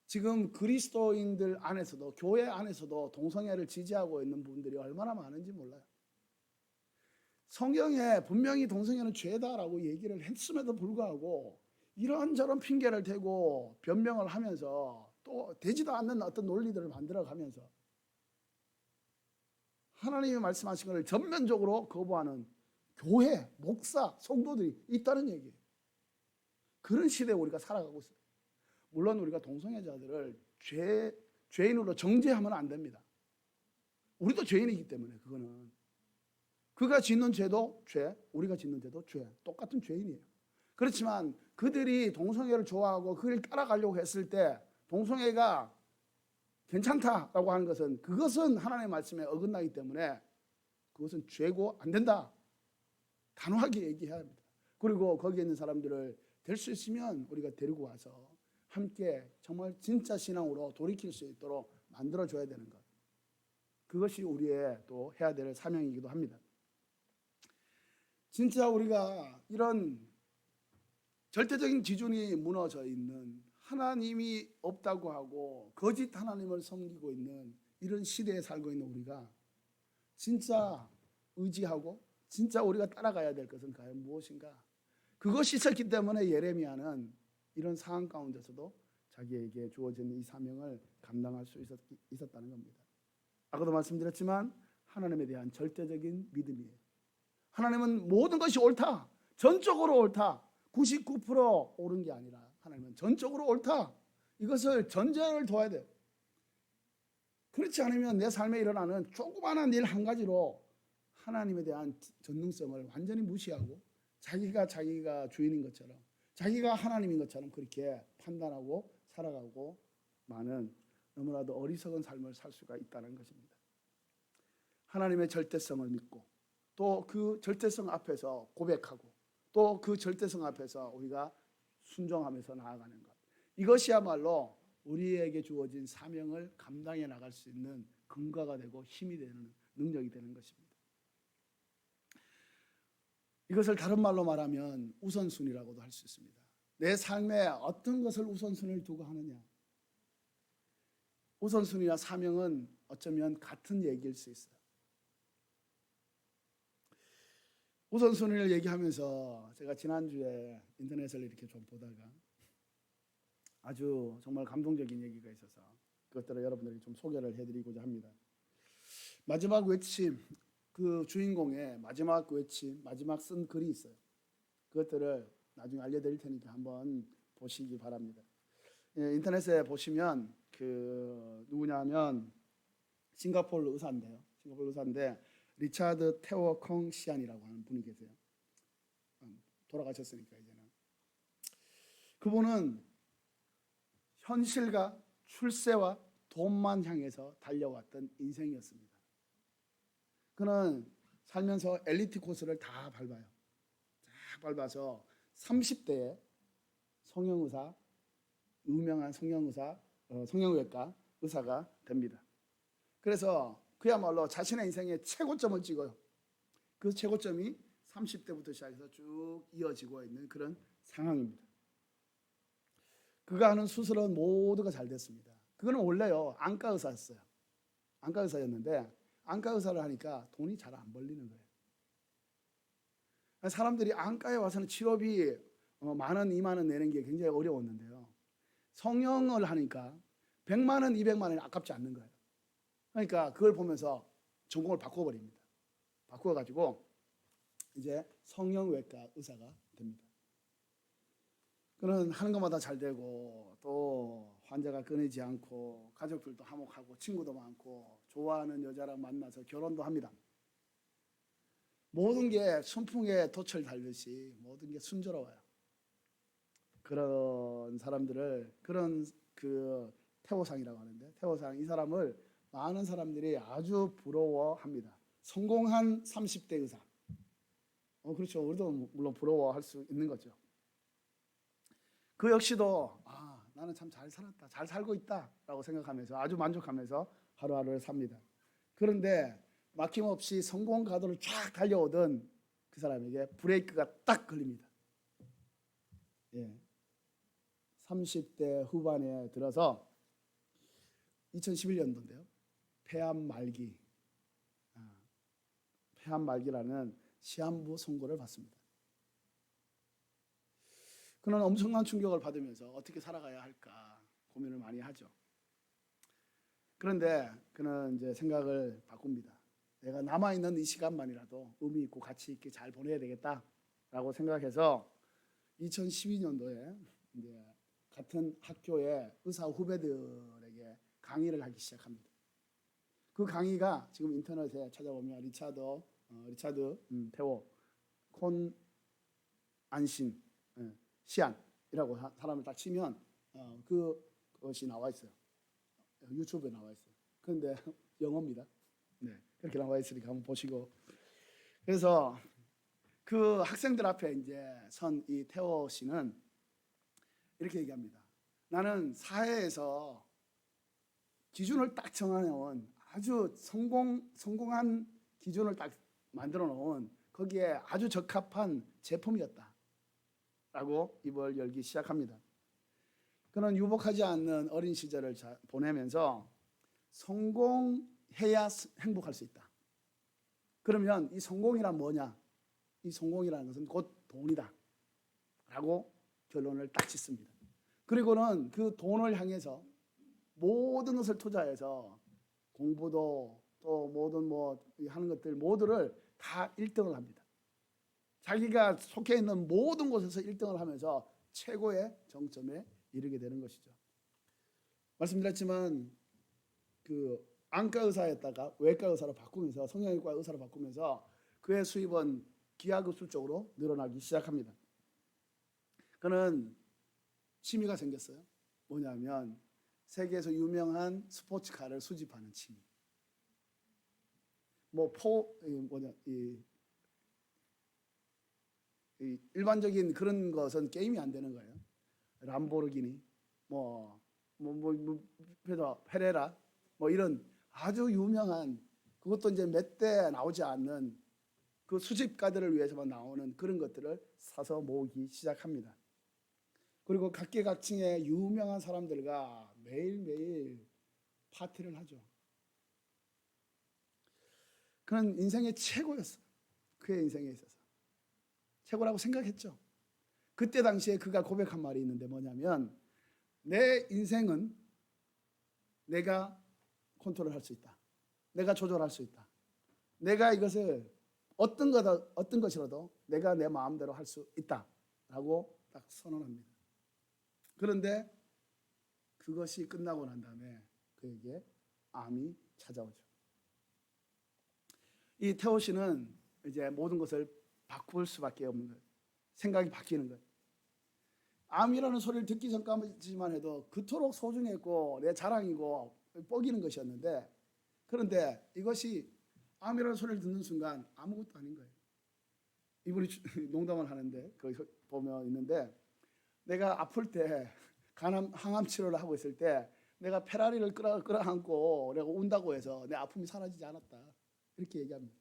지금 그리스도인들 안에서도, 교회 안에서도 동성애를 지지하고 있는 분들이 얼마나 많은지 몰라요. 성경에 분명히 동성애는 죄다라고 얘기를 했음에도 불구하고 이런저런 핑계를 대고 변명을 하면서 또 되지도 않는 어떤 논리들을 만들어가면서 하나님이 말씀하신 것을 전면적으로 거부하는 교회, 목사, 성도들이 있다는 얘기예요. 그런 시대에 우리가 살아가고 있어요. 물론 우리가 동성애자들을 죄인으로 정죄하면 안 됩니다. 우리도 죄인이기 때문에 그거는. 그가 짓는 죄도 죄, 우리가 짓는 죄도 죄. 똑같은 죄인이에요. 그렇지만 그들이 동성애를 좋아하고 그를 따라가려고 했을 때 동성애가 괜찮다라고 하는 것은 그것은 하나님의 말씀에 어긋나기 때문에 그것은 죄고 안 된다. 단호하게 얘기해야 합니다. 그리고 거기에 있는 사람들을 될 수 있으면 우리가 데리고 와서 함께 정말 진짜 신앙으로 돌이킬 수 있도록 만들어줘야 되는 것. 그것이 우리의 또 해야 될 사명이기도 합니다. 진짜 우리가 이런 절대적인 기준이 무너져 있는, 하나님이 없다고 하고 거짓 하나님을 섬기고 있는 이런 시대에 살고 있는 우리가 진짜 의지하고 진짜 우리가 따라가야 될 것은 과연 무엇인가? 그것이 있었기 때문에 예레미야는 이런 상황 가운데서도 자기에게 주어진 이 사명을 감당할 수 있었다는 겁니다. 아까도 말씀드렸지만 하나님에 대한 절대적인 믿음이에요. 하나님은 모든 것이 옳다, 전적으로 옳다, 99% 옳은 게 아니라 하나님은 전적으로 옳다. 이것을 전제를 둬야 돼요. 그렇지 않으면 내 삶에 일어나는 조그마한 일 한 가지로 하나님에 대한 전능성을 완전히 무시하고 자기가 주인인 것처럼, 자기가 하나님인 것처럼 그렇게 판단하고 살아가고 많은 너무나도 어리석은 삶을 살 수가 있다는 것입니다. 하나님의 절대성을 믿고 또 그 절대성 앞에서 고백하고 또 그 절대성 앞에서 우리가 순종하면서 나아가는 것, 이것이야말로 우리에게 주어진 사명을 감당해 나갈 수 있는 근거가 되고 힘이 되는 능력이 되는 것입니다. 이것을 다른 말로 말하면 우선순위라고도 할 수 있습니다. 내 삶에 어떤 것을 우선순위를 두고 하느냐. 우선순위와 사명은 어쩌면 같은 얘기일 수 있어요. 우선순위를 얘기하면서 제가 지난주에 인터넷을 이렇게 좀 보다가 아주 정말 감동적인 얘기가 있어서 그것들을 여러분들에게 좀 소개를 해드리고자 합니다. 마지막 외침, 그 주인공의 마지막 외침, 마지막 쓴 글이 있어요. 그것들을 나중에 알려드릴 테니까 한번 보시기 바랍니다. 예, 인터넷에 보시면 그 누구냐면 싱가포르 의사인데 리차드 태워 컹 시안이라고 하는 분이 계세요. 돌아가셨으니까 이제는. 그분은 현실과 출세와 돈만 향해서 달려왔던 인생이었습니다. 그는 살면서 엘리트 코스를 다 밟아요. 쫙 밟아서 30대에 성형의사, 유명한 성형외과 의사가 됩니다. 그래서 그야말로 자신의 인생의 최고점을 찍어요. 그 최고점이 30대부터 시작해서 쭉 이어지고 있는 그런 상황입니다. 그가 하는 수술은 모두가 잘 됐습니다. 그거는 원래요 안과 의사였어요. 안과 의사였는데 안과 의사를 하니까 돈이 잘 안 벌리는 거예요. 사람들이 안과에 와서는 치료비 10,000원, 20,000원 내는 게 굉장히 어려웠는데요. 성형을 하니까 100만 원, 200만 원이 아깝지 않는 거예요. 그러니까 그걸 보면서 전공을 바꿔버립니다. 바꿔가지고 이제 성형외과 의사가 됩니다. 그는 하는 것마다 잘 되고 또 환자가 끊이지 않고 가족들도 화목하고 친구도 많고 좋아하는 여자랑 만나서 결혼도 합니다. 모든 게 순풍에 돛을 달듯이 모든 게 순조로워요. 그런 사람들을 그런 그 태호상이라고 하는데 태호상 이 사람을 많은 사람들이 아주 부러워합니다. 성공한 30대 의사. 그렇죠. 우리도 물론 부러워할 수 있는 거죠. 그 역시도 나는 참 잘 살았다, 잘 살고 있다라고 생각하면서 아주 만족하면서 하루하루를 삽니다. 그런데 막힘없이 성공 가도를 쫙 달려오던 그 사람에게 브레이크가 딱 걸립니다. 예. 30대 후반에 들어서 2011년도인데요. 폐암 말기라는 시한부 선고를 받습니다. 그는 엄청난 충격을 받으면서 어떻게 살아가야 할까 고민을 많이 하죠. 그런데 그는 이제 생각을 바꿉니다. 내가 남아있는 이 시간만이라도 의미 있고 가치 있게 잘 보내야 되겠다라고 생각해서 2012년도에 이제 같은 학교의 의사 후배들에게 강의를 하기 시작합니다. 그 강의가 지금 인터넷에 찾아보면 리차드 태워 콘 안신 시안이라고 사람을 딱 치면 그것이 나와 있어요. 유튜브에 나와 있어요. 그런데 영어입니다. 네, 그렇게 나와 있으니까 한번 보시고. 그래서 그 학생들 앞에 이제 선 이 태워 씨는 이렇게 얘기합니다. 나는 사회에서 기준을 딱 정해놓은 아주 성공한 기준을 딱 만들어 놓은 거기에 아주 적합한 제품이었다 라고 입을 열기 시작합니다. 그는 유복하지 않는 어린 시절을 보내면서 성공해야 행복할 수 있다. 그러면 이 성공이란 뭐냐? 이 성공이라는 것은 곧 돈이다 라고 결론을 딱 짓습니다. 그리고는 그 돈을 향해서 모든 것을 투자해서 공부도 또 모든 뭐 하는 것들 모두를 다 1등을 합니다. 자기가 속해 있는 모든 곳에서 1등을 하면서 최고의 정점에 이르게 되는 것이죠. 말씀드렸지만 그 안과 의사였다가 외과 의사로 바꾸면서 성형외과 의사로 바꾸면서 그의 수입은 기하급수적으로 늘어나기 시작합니다. 그는 취미가 생겼어요. 뭐냐면 세계에서 유명한 스포츠카를 수집하는 취미. 일반적인 그런 것은 게임이 안 되는 거예요. 람보르기니, 페레라, 이런 아주 유명한 그것도 이제 몇 대 나오지 않는 그 수집가들을 위해서만 나오는 그런 것들을 사서 모으기 시작합니다. 그리고 각계각층의 유명한 사람들과 매일매일 파티를 하죠. 그는 인생의 최고였어요. 그의 인생에 있어서 최고라고 생각했죠. 그때 당시에 그가 고백한 말이 있는데 뭐냐면 내 인생은 내가 컨트롤할 수 있다. 내가 조절할 수 있다. 내가 이것을 어떤 것이라도 내가 내 마음대로 할 수 있다라고 딱 선언합니다. 그런데 그것이 끝나고 난 다음에 그에게 암이 찾아오죠. 이 태호 씨는 이제 모든 것을 바꿀 수밖에 없는 거예요. 생각이 바뀌는 거예요. 암이라는 소리를 듣기 전까지만 해도 그토록 소중했고 내 자랑이고 뻐기는 것이었는데 그런데 이것이 암이라는 소리를 듣는 순간 아무것도 아닌 거예요. 이분이 농담을 하는데 그 보면 있는데 내가 아플 때 항암 치료를 하고 있을 때 내가 페라리를 끌어안고 내가 운다고 해서 내 아픔이 사라지지 않았다. 이렇게 얘기합니다.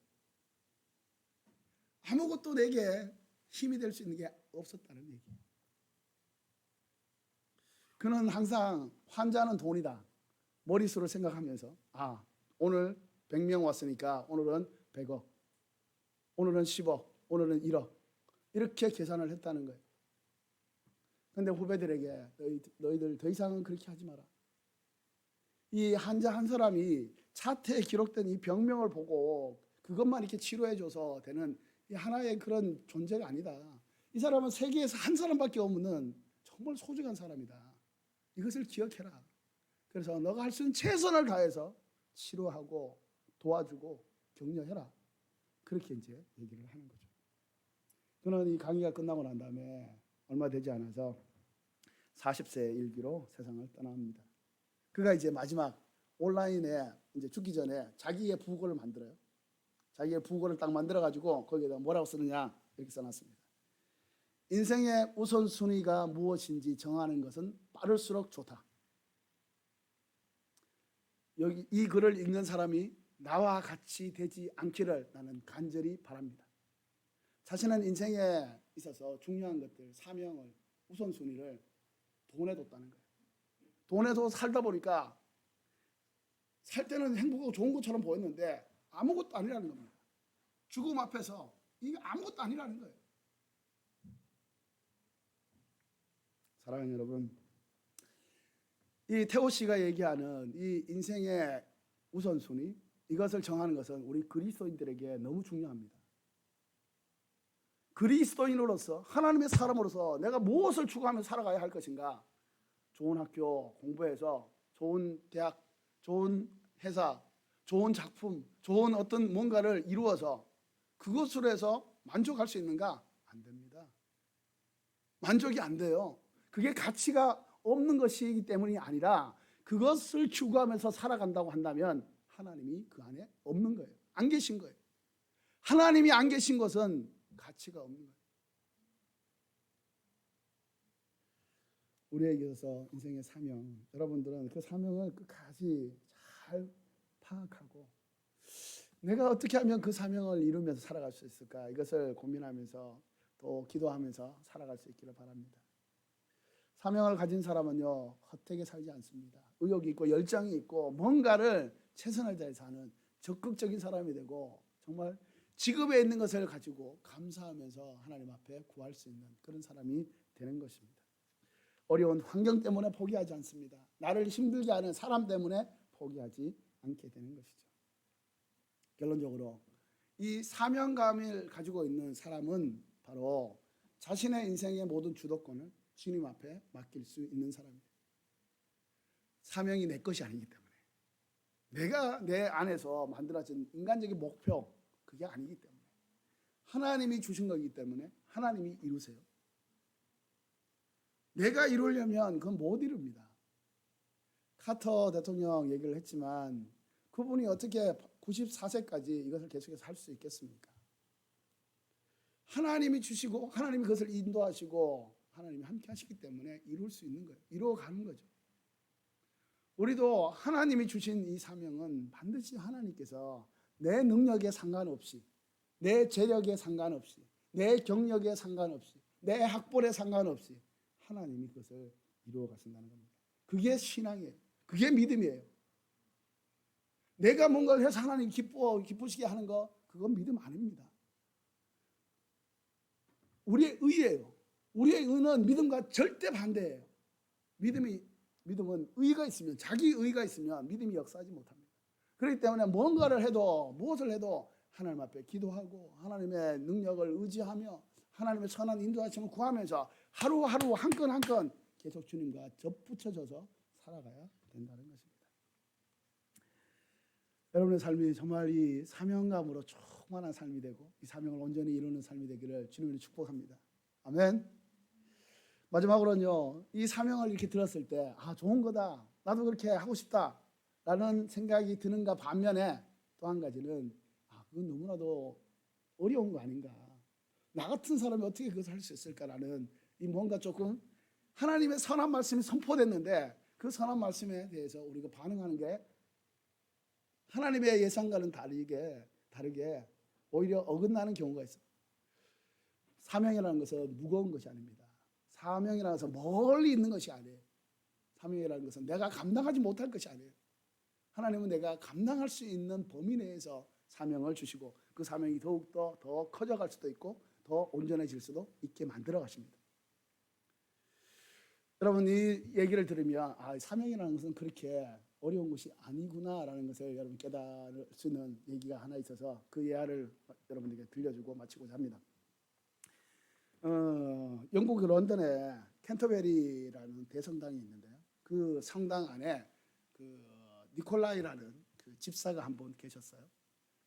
아무것도 내게 힘이 될 수 있는 게 없었다는 얘기예요. 그는 항상 환자는 돈이다. 머릿수를 생각하면서 오늘 100명 왔으니까 오늘은 100억, 오늘은 10억, 오늘은 1억 이렇게 계산을 했다는 거예요. 그런데 후배들에게 너희들 더 이상은 그렇게 하지 마라. 이 환자 한 사람이 차트에 기록된 이 병명을 보고 그것만 이렇게 치료해줘서 되는 이 하나의 그런 존재가 아니다. 이 사람은 세계에서 한 사람밖에 없는 정말 소중한 사람이다. 이것을 기억해라. 그래서 너가 할 수 있는 최선을 다해서 치료하고 도와주고 격려해라. 그렇게 이제 얘기를 하는 거죠. 그는 이 강의가 끝나고 난 다음에 얼마 되지 않아서 40세 일기로 세상을 떠납니다. 그가 이제 마지막 온라인에 이제 죽기 전에 자기의 부고를 만들어요. 자기의 부고를 딱 만들어가지고 거기에다 뭐라고 쓰느냐 이렇게 써놨습니다. 인생의 우선순위가 무엇인지 정하는 것은 빠를수록 좋다. 여기 이 글을 읽는 사람이 나와 같이 되지 않기를 나는 간절히 바랍니다. 자신은 인생에 있어서 중요한 것들, 사명을, 우선순위를 돈에 뒀다는 거예요. 돈에 둬 살다 보니까 살 때는 행복하고 좋은 것처럼 보였는데 아무것도 아니라는 겁니다. 죽음 앞에서 이게 아무것도 아니라는 거예요. 사랑하는 여러분, 이 태호 씨가 얘기하는 이 인생의 우선순위, 이것을 정하는 것은 우리 그리스도인들에게 너무 중요합니다. 그리스도인으로서 하나님의 사람으로서 내가 무엇을 추구하며 살아가야 할 것인가? 좋은 학교 공부해서 좋은 대학, 좋은 회사, 좋은 작품, 좋은 어떤 뭔가를 이루어서 그것으로 해서 만족할 수 있는가? 안 됩니다. 만족이 안 돼요. 그게 가치가 없는 것이기 때문이 아니라 그것을 추구하면서 살아간다고 한다면 하나님이 그 안에 없는 거예요. 안 계신 거예요. 하나님이 안 계신 것은 가치가 없는 거예요. 우리에게 있어서 인생의 사명, 여러분들은 그 사명을 끝까지 잘 파악하고 내가 어떻게 하면 그 사명을 이루면서 살아갈 수 있을까? 이것을 고민하면서 또 기도하면서 살아갈 수 있기를 바랍니다. 사명을 가진 사람은요 헛되게 살지 않습니다. 의욕이 있고 열정이 있고 뭔가를 최선을 다해 사는 적극적인 사람이 되고 정말 직업에 있는 것을 가지고 감사하면서 하나님 앞에 구할 수 있는 그런 사람이 되는 것입니다. 어려운 환경 때문에 포기하지 않습니다. 나를 힘들게 하는 사람 때문에 포기하지 않게 되는 것이죠. 결론적으로 이 사명감을 가지고 있는 사람은 바로 자신의 인생의 모든 주도권을 주님 앞에 맡길 수 있는 사람입니다. 사명이 내 것이 아니기 때문에, 내가 내 안에서 만들어진 인간적인 목표, 그게 아니기 때문에 하나님이 주신 거기 때문에 하나님이 이루세요. 내가 이루려면 그건 못 이룹니다. 카터 대통령 얘기를 했지만 그분이 어떻게 94세까지 이것을 계속해서 할 수 있겠습니까? 하나님이 주시고 하나님이 그것을 인도하시고 하나님이 함께 하시기 때문에 이룰 수 있는 거예요. 이루어가는 거죠. 우리도 하나님이 주신 이 사명은 반드시 하나님께서 내 능력에 상관없이, 내 재력에 상관없이, 내 경력에 상관없이, 내 학벌에 상관없이 하나님이 그것을 이루어 가신다는 겁니다. 그게 신앙이에요. 그게 믿음이에요. 내가 뭔가를 해서 하나님 기쁘시게 하는 거, 그건 믿음 아닙니다. 우리의 의예요. 우리의 의는 믿음과 절대 반대예요. 믿음은 의가 있으면, 자기 의가 있으면 믿음이 역사하지 못합니다. 그렇기 때문에 뭔가를 해도, 무엇을 해도 하나님 앞에 기도하고 하나님의 능력을 의지하며 하나님의 선한 인도하심을 구하면서 하루하루 한 건 한 건 계속 주님과 접붙여져서 살아가야 된다는 것입니다. 여러분의 삶이 정말 이 사명감으로 충만한 삶이 되고 이 사명을 온전히 이루는 삶이 되기를 주님으로 축복합니다. 아멘. 마지막으로는요, 이 사명을 이렇게 들었을 때 좋은 거다, 나도 그렇게 하고 싶다 라는 생각이 드는가 반면에 또 한 가지는 그건 너무나도 어려운 거 아닌가, 나 같은 사람이 어떻게 그것을 할 수 있을까라는 이 뭔가 조금 하나님의 선한 말씀이 선포됐는데 그 선한 말씀에 대해서 우리가 반응하는 게 하나님의 예상과는 다르게 오히려 어긋나는 경우가 있어요. 사명이라는 것은 무거운 것이 아닙니다. 사명이라는 것은 멀리 있는 것이 아니에요. 사명이라는 것은 내가 감당하지 못할 것이 아니에요. 하나님은 내가 감당할 수 있는 범위 내에서 사명을 주시고 그 사명이 더욱더 더 커져갈 수도 있고 더 온전해질 수도 있게 만들어 가십니다. 여러분, 이 얘기를 들으면 사명이라는 것은 그렇게 어려운 것이 아니구나라는 것을 여러분 깨달을 수 있는 얘기가 하나 있어서 그 예화를 여러분에게 들려주고 마치고자 합니다. 영국 런던에 캔터베리라는 대성당이 있는데요. 그 성당 안에 그 니콜라이라는 그 집사가 한 분 계셨어요.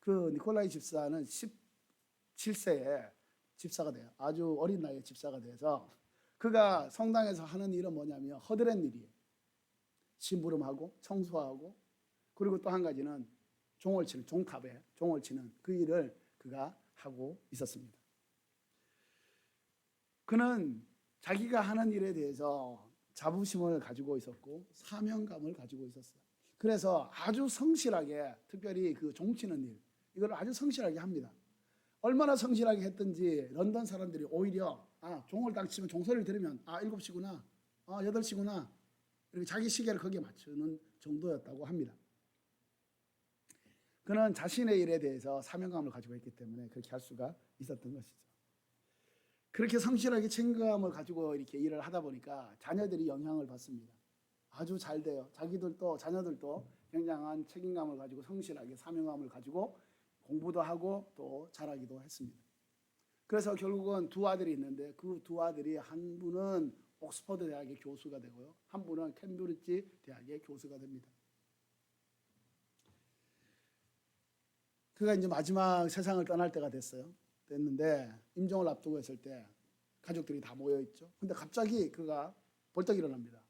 그 니콜라이 집사는 17세에 집사가 돼요. 아주 어린 나이에 집사가 돼서 그가 성당에서 하는 일은 뭐냐면 허드렛 일이에요. 심부름하고 청소하고 그리고 또 한 가지는 종을 치는, 종탑에 종을 치는 그 일을 그가 하고 있었습니다. 그는 자기가 하는 일에 대해서 자부심을 가지고 있었고 사명감을 가지고 있었어요. 그래서 아주 성실하게, 특별히 그 종치는 일, 이걸 아주 성실하게 합니다. 얼마나 성실하게 했든지 런던 사람들이 오히려 종을 딱 치면 종소리를 들으면 7시구나, 8시구나 이렇게 자기 시계를 거기에 맞추는 정도였다고 합니다. 그는 자신의 일에 대해서 사명감을 가지고 있기 때문에 그렇게 할 수가 있었던 것이죠. 그렇게 성실하게 책임감을 가지고 이렇게 일을 하다 보니까 자녀들이 영향을 받습니다. 아주 잘 돼요. 자녀들도 굉장한 책임감을 가지고 성실하게 사명감을 가지고 공부도 하고 또 잘하기도 했습니다. 그래서 결국은 두 아들이 있는데 그 두 아들이 한 분은 옥스퍼드 대학의 교수가 되고요, 한 분은 캠브리지 대학의 교수가 됩니다. 그가 이제 마지막 세상을 떠날 때가 됐는데 임종을 앞두고 했을 때 가족들이 다 모여 있죠. 근데 갑자기 그가 벌떡 일어납니다.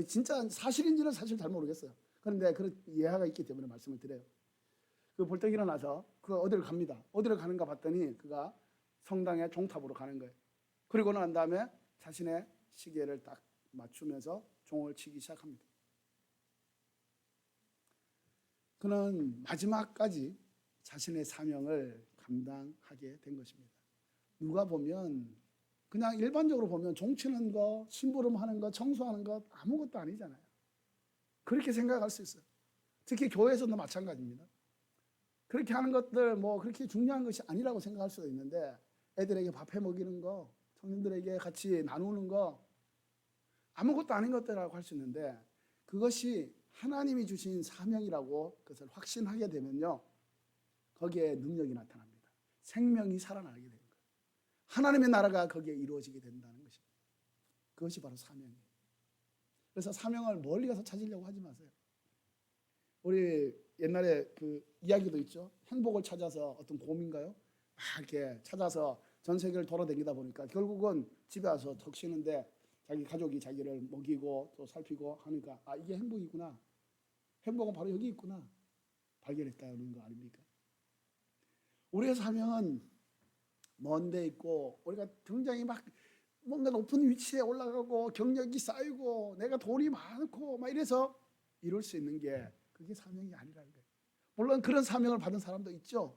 진짜 사실인지는 사실 잘 모르겠어요. 그런데 그런 예화가 있기 때문에 말씀을 드려요. 그 벌떡 일어나서 그가 어디를 갑니다. 어디를 가는가 봤더니 그가 성당의 종탑으로 가는 거예요. 그리고 난 다음에 자신의 시계를 딱 맞추면서 종을 치기 시작합니다. 그는 마지막까지 자신의 사명을 감당하게 된 것입니다. 누가 보면 그냥 일반적으로 보면 종치는 거, 심부름하는 거, 청소하는 것 아무것도 아니잖아요. 그렇게 생각할 수 있어요. 특히 교회에서도 마찬가지입니다. 그렇게 하는 것들 뭐 그렇게 중요한 것이 아니라고 생각할 수도 있는데, 애들에게 밥해 먹이는 거, 청년들에게 같이 나누는 거 아무것도 아닌 것들이라고 할 수 있는데, 그것이 하나님이 주신 사명이라고 그것을 확신하게 되면요, 거기에 능력이 나타납니다. 생명이 살아나게 되는 거예요. 하나님의 나라가 거기에 이루어지게 된다는 것입니다. 그것이 바로 사명이에요. 그래서 사명을 멀리 가서 찾으려고 하지 마세요. 우리 옛날에 그 이야기도 있죠. 행복을 찾아서 어떤 곰인가요? 막 이렇게 찾아서 전 세계를 돌아다니다 보니까 결국은 집에 와서 턱 쉬는데 자기 가족이 자기를 먹이고 또 살피고 하니까, 아, 이게 행복이구나. 행복은 바로 여기 있구나. 발견했다는 거 아닙니까? 우리의 사명은 먼 데 있고, 우리가 굉장히 막 뭔가 높은 위치에 올라가고 경력이 쌓이고 내가 돈이 많고 막 이래서 이룰 수 있는 게 그게 사명이 아니라는 거예요. 물론 그런 사명을 받은 사람도 있죠.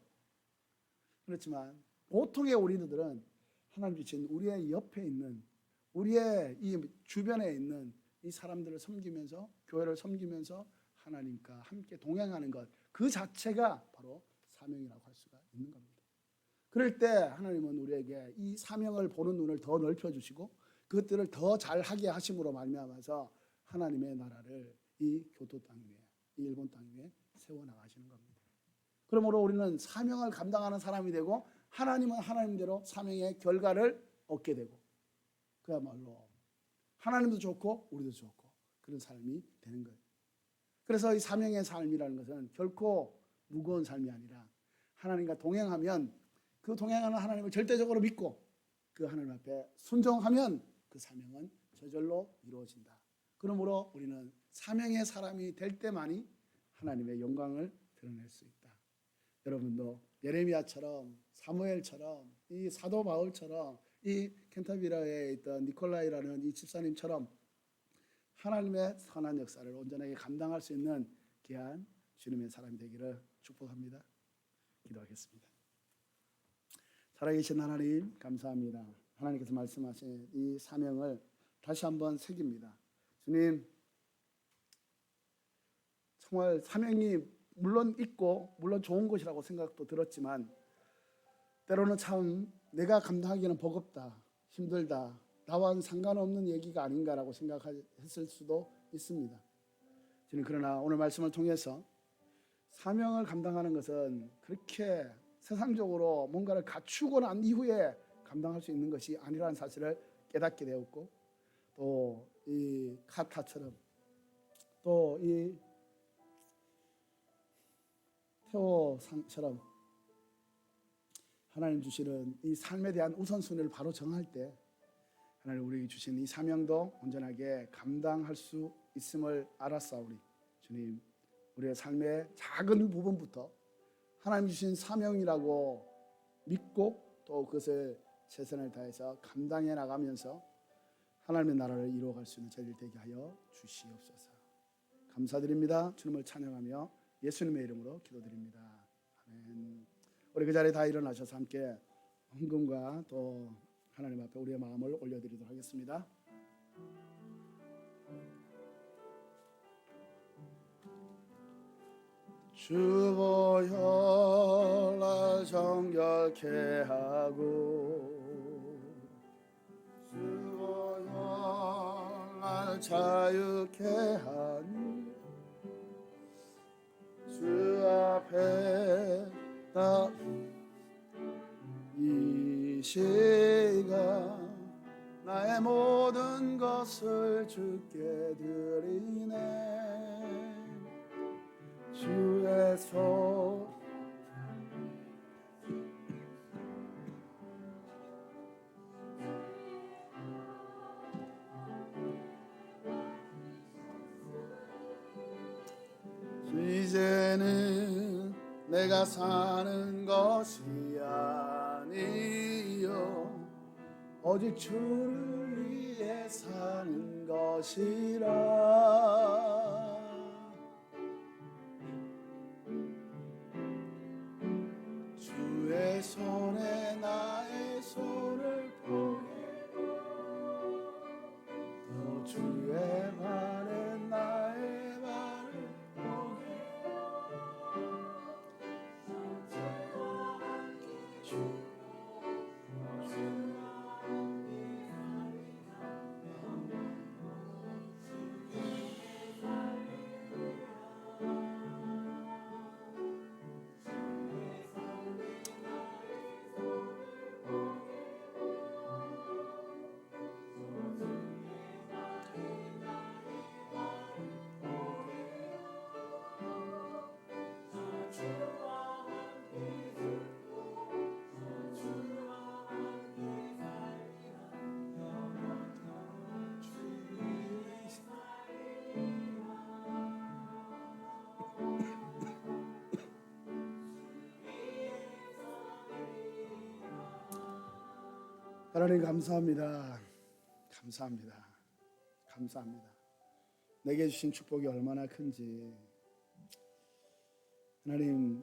그렇지만 보통의 우리들은 하나님 주신 우리의 옆에 있는, 우리의 이 주변에 있는 이 사람들을 섬기면서, 교회를 섬기면서 하나님과 함께 동행하는 것, 그 자체가 바로 사명이라고 할 수가 있는 겁니다. 그럴 때 하나님은 우리에게 이 사명을 보는 눈을 더 넓혀주시고 그것들을 더 잘하게 하심으로 말미암아서 하나님의 나라를 이 교토 땅 위에, 이 일본 땅 위에 세워나가시는 겁니다. 그러므로 우리는 사명을 감당하는 사람이 되고, 하나님은 하나님대로 사명의 결과를 얻게 되고, 그야말로 하나님도 좋고 우리도 좋고 그런 삶이 되는 거예요. 그래서 이 사명의 삶이라는 것은 결코 무거운 삶이 아니라, 하나님과 동행하면 그 동행하는 하나님을 절대적으로 믿고 그 하나님 앞에 순종하면 그 사명은 저절로 이루어진다. 그러므로 우리는 사명의 사람이 될 때만이 하나님의 영광을 드러낼 수 있다. 여러분도 예레미야처럼, 사무엘처럼, 이 사도 바울처럼, 이 켄타비라에 있던 니콜라이라는 이 집사님처럼 하나님의 선한 역사를 온전하게 감당할 수 있는 귀한 주님의 사람이 되기를 축복합니다. 기도하겠습니다. 살아계신 하나님, 감사합니다. 하나님께서 말씀하신 이 사명을 다시 한번 새깁니다. 주님, 정말 사명이 물론 있고 물론 좋은 것이라고 생각도 들었지만, 때로는 참 내가 감당하기는 버겁다, 힘들다, 나와는 상관없는 얘기가 아닌가라고 생각했을 수도 있습니다. 주님, 그러나 오늘 말씀을 통해서 사명을 감당하는 것은 그렇게 세상적으로 뭔가를 갖추고 난 이후에 감당할 수 있는 것이 아니라는 사실을 깨닫게 되었고, 또 이 카타처럼, 또 이 태호상처럼 하나님 주시는 이 삶에 대한 우선순위를 바로 정할 때 하나님 우리에게 주신 이 사명도 온전하게 감당할 수 있음을 알았사오니, 주님, 우리의 삶의 작은 부분부터 하나님 주신 사명이라고 믿고 또 그것을 최선을 다해서 감당해 나가면서 하나님의 나라를 이루어갈 수 있는 저희들 되게 하여 주시옵소서. 감사드립니다. 주님을 찬양하며 예수님의 이름으로 기도드립니다. 아멘. 우리 그 자리에 다 일어나셔서 함께 헌금과 또 하나님 앞에 우리의 마음을 올려드리도록 하겠습니다. 주 보혈 정결케 하고 주 보혈 자유케 하니 주 앞에 다 이 시간 나의 모든 것을 주께 드리네. 주의 손 이제는 내가 사는 것이 아니요 오직 주를 위해 사는 것이라. 주의 손에 나의 손을 보내고 또 주의 발에 나의 발을 보내고 하나님 감사합니다. 감사합니다. 감사합니다. 내게 주신 축복이 얼마나 큰지. 하나님,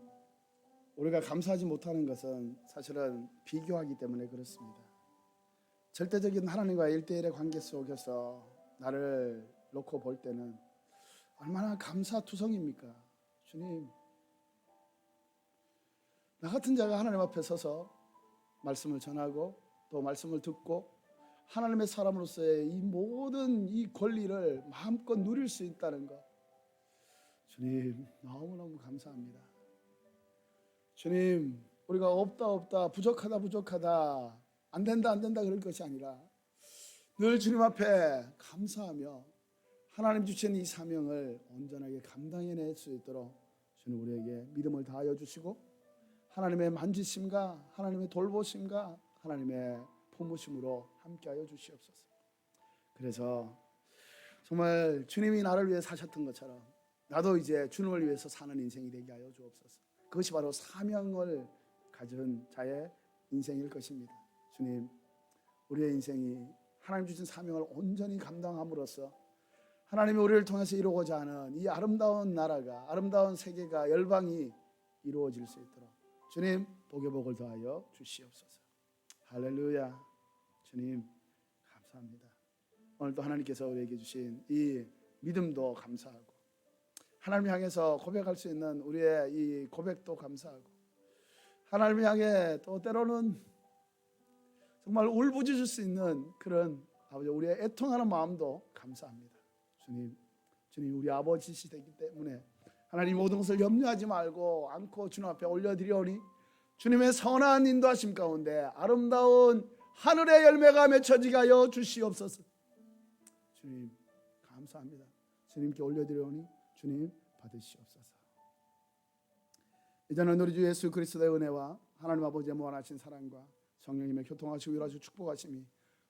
우리가 감사하지 못하는 것은 사실은 비교하기 때문에 그렇습니다. 절대적인 하나님과의 일대일의 관계 속에서 나를 놓고 볼 때는 얼마나 감사투성입니까? 주님, 나 같은 자가 하나님 앞에 서서 말씀을 전하고 또 말씀을 듣고 하나님의 사람으로서의 이 모든 이 권리를 마음껏 누릴 수 있다는 것, 주님 너무너무 감사합니다. 주님, 우리가 없다 부족하다 안 된다 그럴 것이 아니라 늘 주님 앞에 감사하며 하나님 주신 이 사명을 온전하게 감당해낼 수 있도록 주님 우리에게 믿음을 다하여 주시고 하나님의 만지심과 하나님의 돌보심과 하나님의 품으심으로 함께하여 주시옵소서. 그래서 정말 주님이 나를 위해 사셨던 것처럼 나도 이제 주님을 위해서 사는 인생이 되게 하여 주옵소서. 그것이 바로 사명을 가진 자의 인생일 것입니다. 주님, 우리의 인생이 하나님 주신 사명을 온전히 감당함으로써 하나님이 우리를 통해서 이루고자 하는 이 아름다운 나라가, 아름다운 세계가, 열방이 이루어질 수 있도록 주님 복의 복을 더하여 주시옵소서. 할렐루야. 주님 감사합니다. 오늘도 하나님께서 우리에게 주신 이 믿음도 감사하고 하나님 향해서 고백할 수 있는 우리의 이 고백도 감사하고 하나님 향해 또 때로는 정말 울부짖을 수 있는 그런 아버지 우리의 애통하는 마음도 감사합니다. 주님 우리 아버지시기 때문에 하나님 모든 것을 염려하지 말고 않고 주님 앞에 올려드리오니 주님의 선한 인도하심 가운데 아름다운 하늘의 열매가 맺혀지게 하여 주시옵소서. 주님 감사합니다. 주님께 올려드리오니 주님 받으시옵소서. 이제는 우리 주 예수 그리스도의 은혜와 하나님 아버지의 무한하신 사랑과 성령님의 교통하시고 위로하시고 축복하심이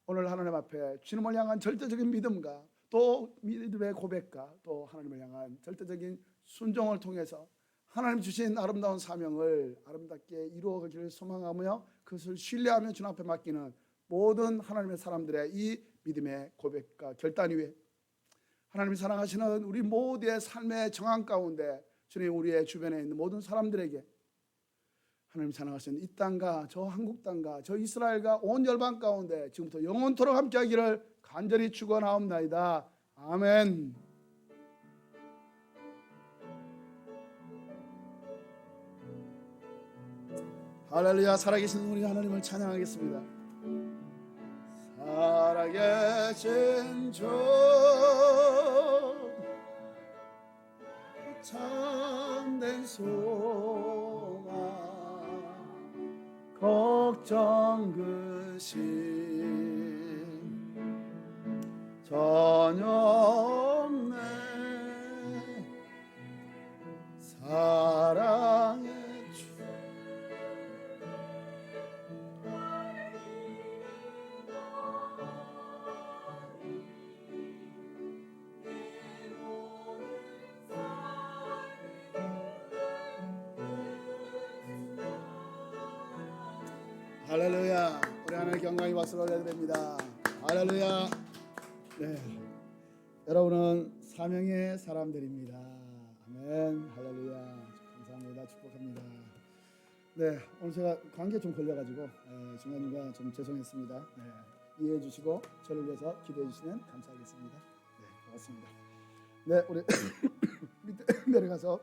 오늘 하나님 앞에 주님을 향한 절대적인 믿음과 또 믿음의 고백과 또 하나님을 향한 절대적인 순종을 통해서 하나님 주신 아름다운 사명을 아름답게 이루어가기를 소망하며 그것을 신뢰하며 주님 앞에 맡기는 모든 하나님의 사람들의 이 믿음의 고백과 결단 위에 하나님이 사랑하시는 우리 모두의 삶의 정황 가운데 주님 우리의 주변에 있는 모든 사람들에게 하나님 사랑하시는 이 땅과 저 한국 땅과 저 이스라엘과 온 열방 가운데 지금부터 영원토록 함께하기를 간절히 축원하옵나이다. 아멘. 할렐루야. 살아계신 우리 하나님을 찬양하겠습니다. 살아계신 주 참된 소망 걱정 근심 전혀 없네 사랑의 주 할렐루야. 우리 하나님 경광이 박수를 올려드립니다. 할렐루야. 네, 여러분은 사명의 사람들입니다. 아멘. 할렐루야. 감사합니다. 축복합니다. 네, 오늘 제가 감기에 좀 걸려가지고 중간중간 좀 죄송했습니다. 네, 이해해 주시고 저를 위해서 기도해 주시면 감사하겠습니다. 네, 고맙습니다. 네, 우리 밑에 내려가서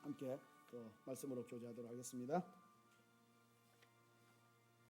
함께 또 말씀으로 교제하도록 하겠습니다.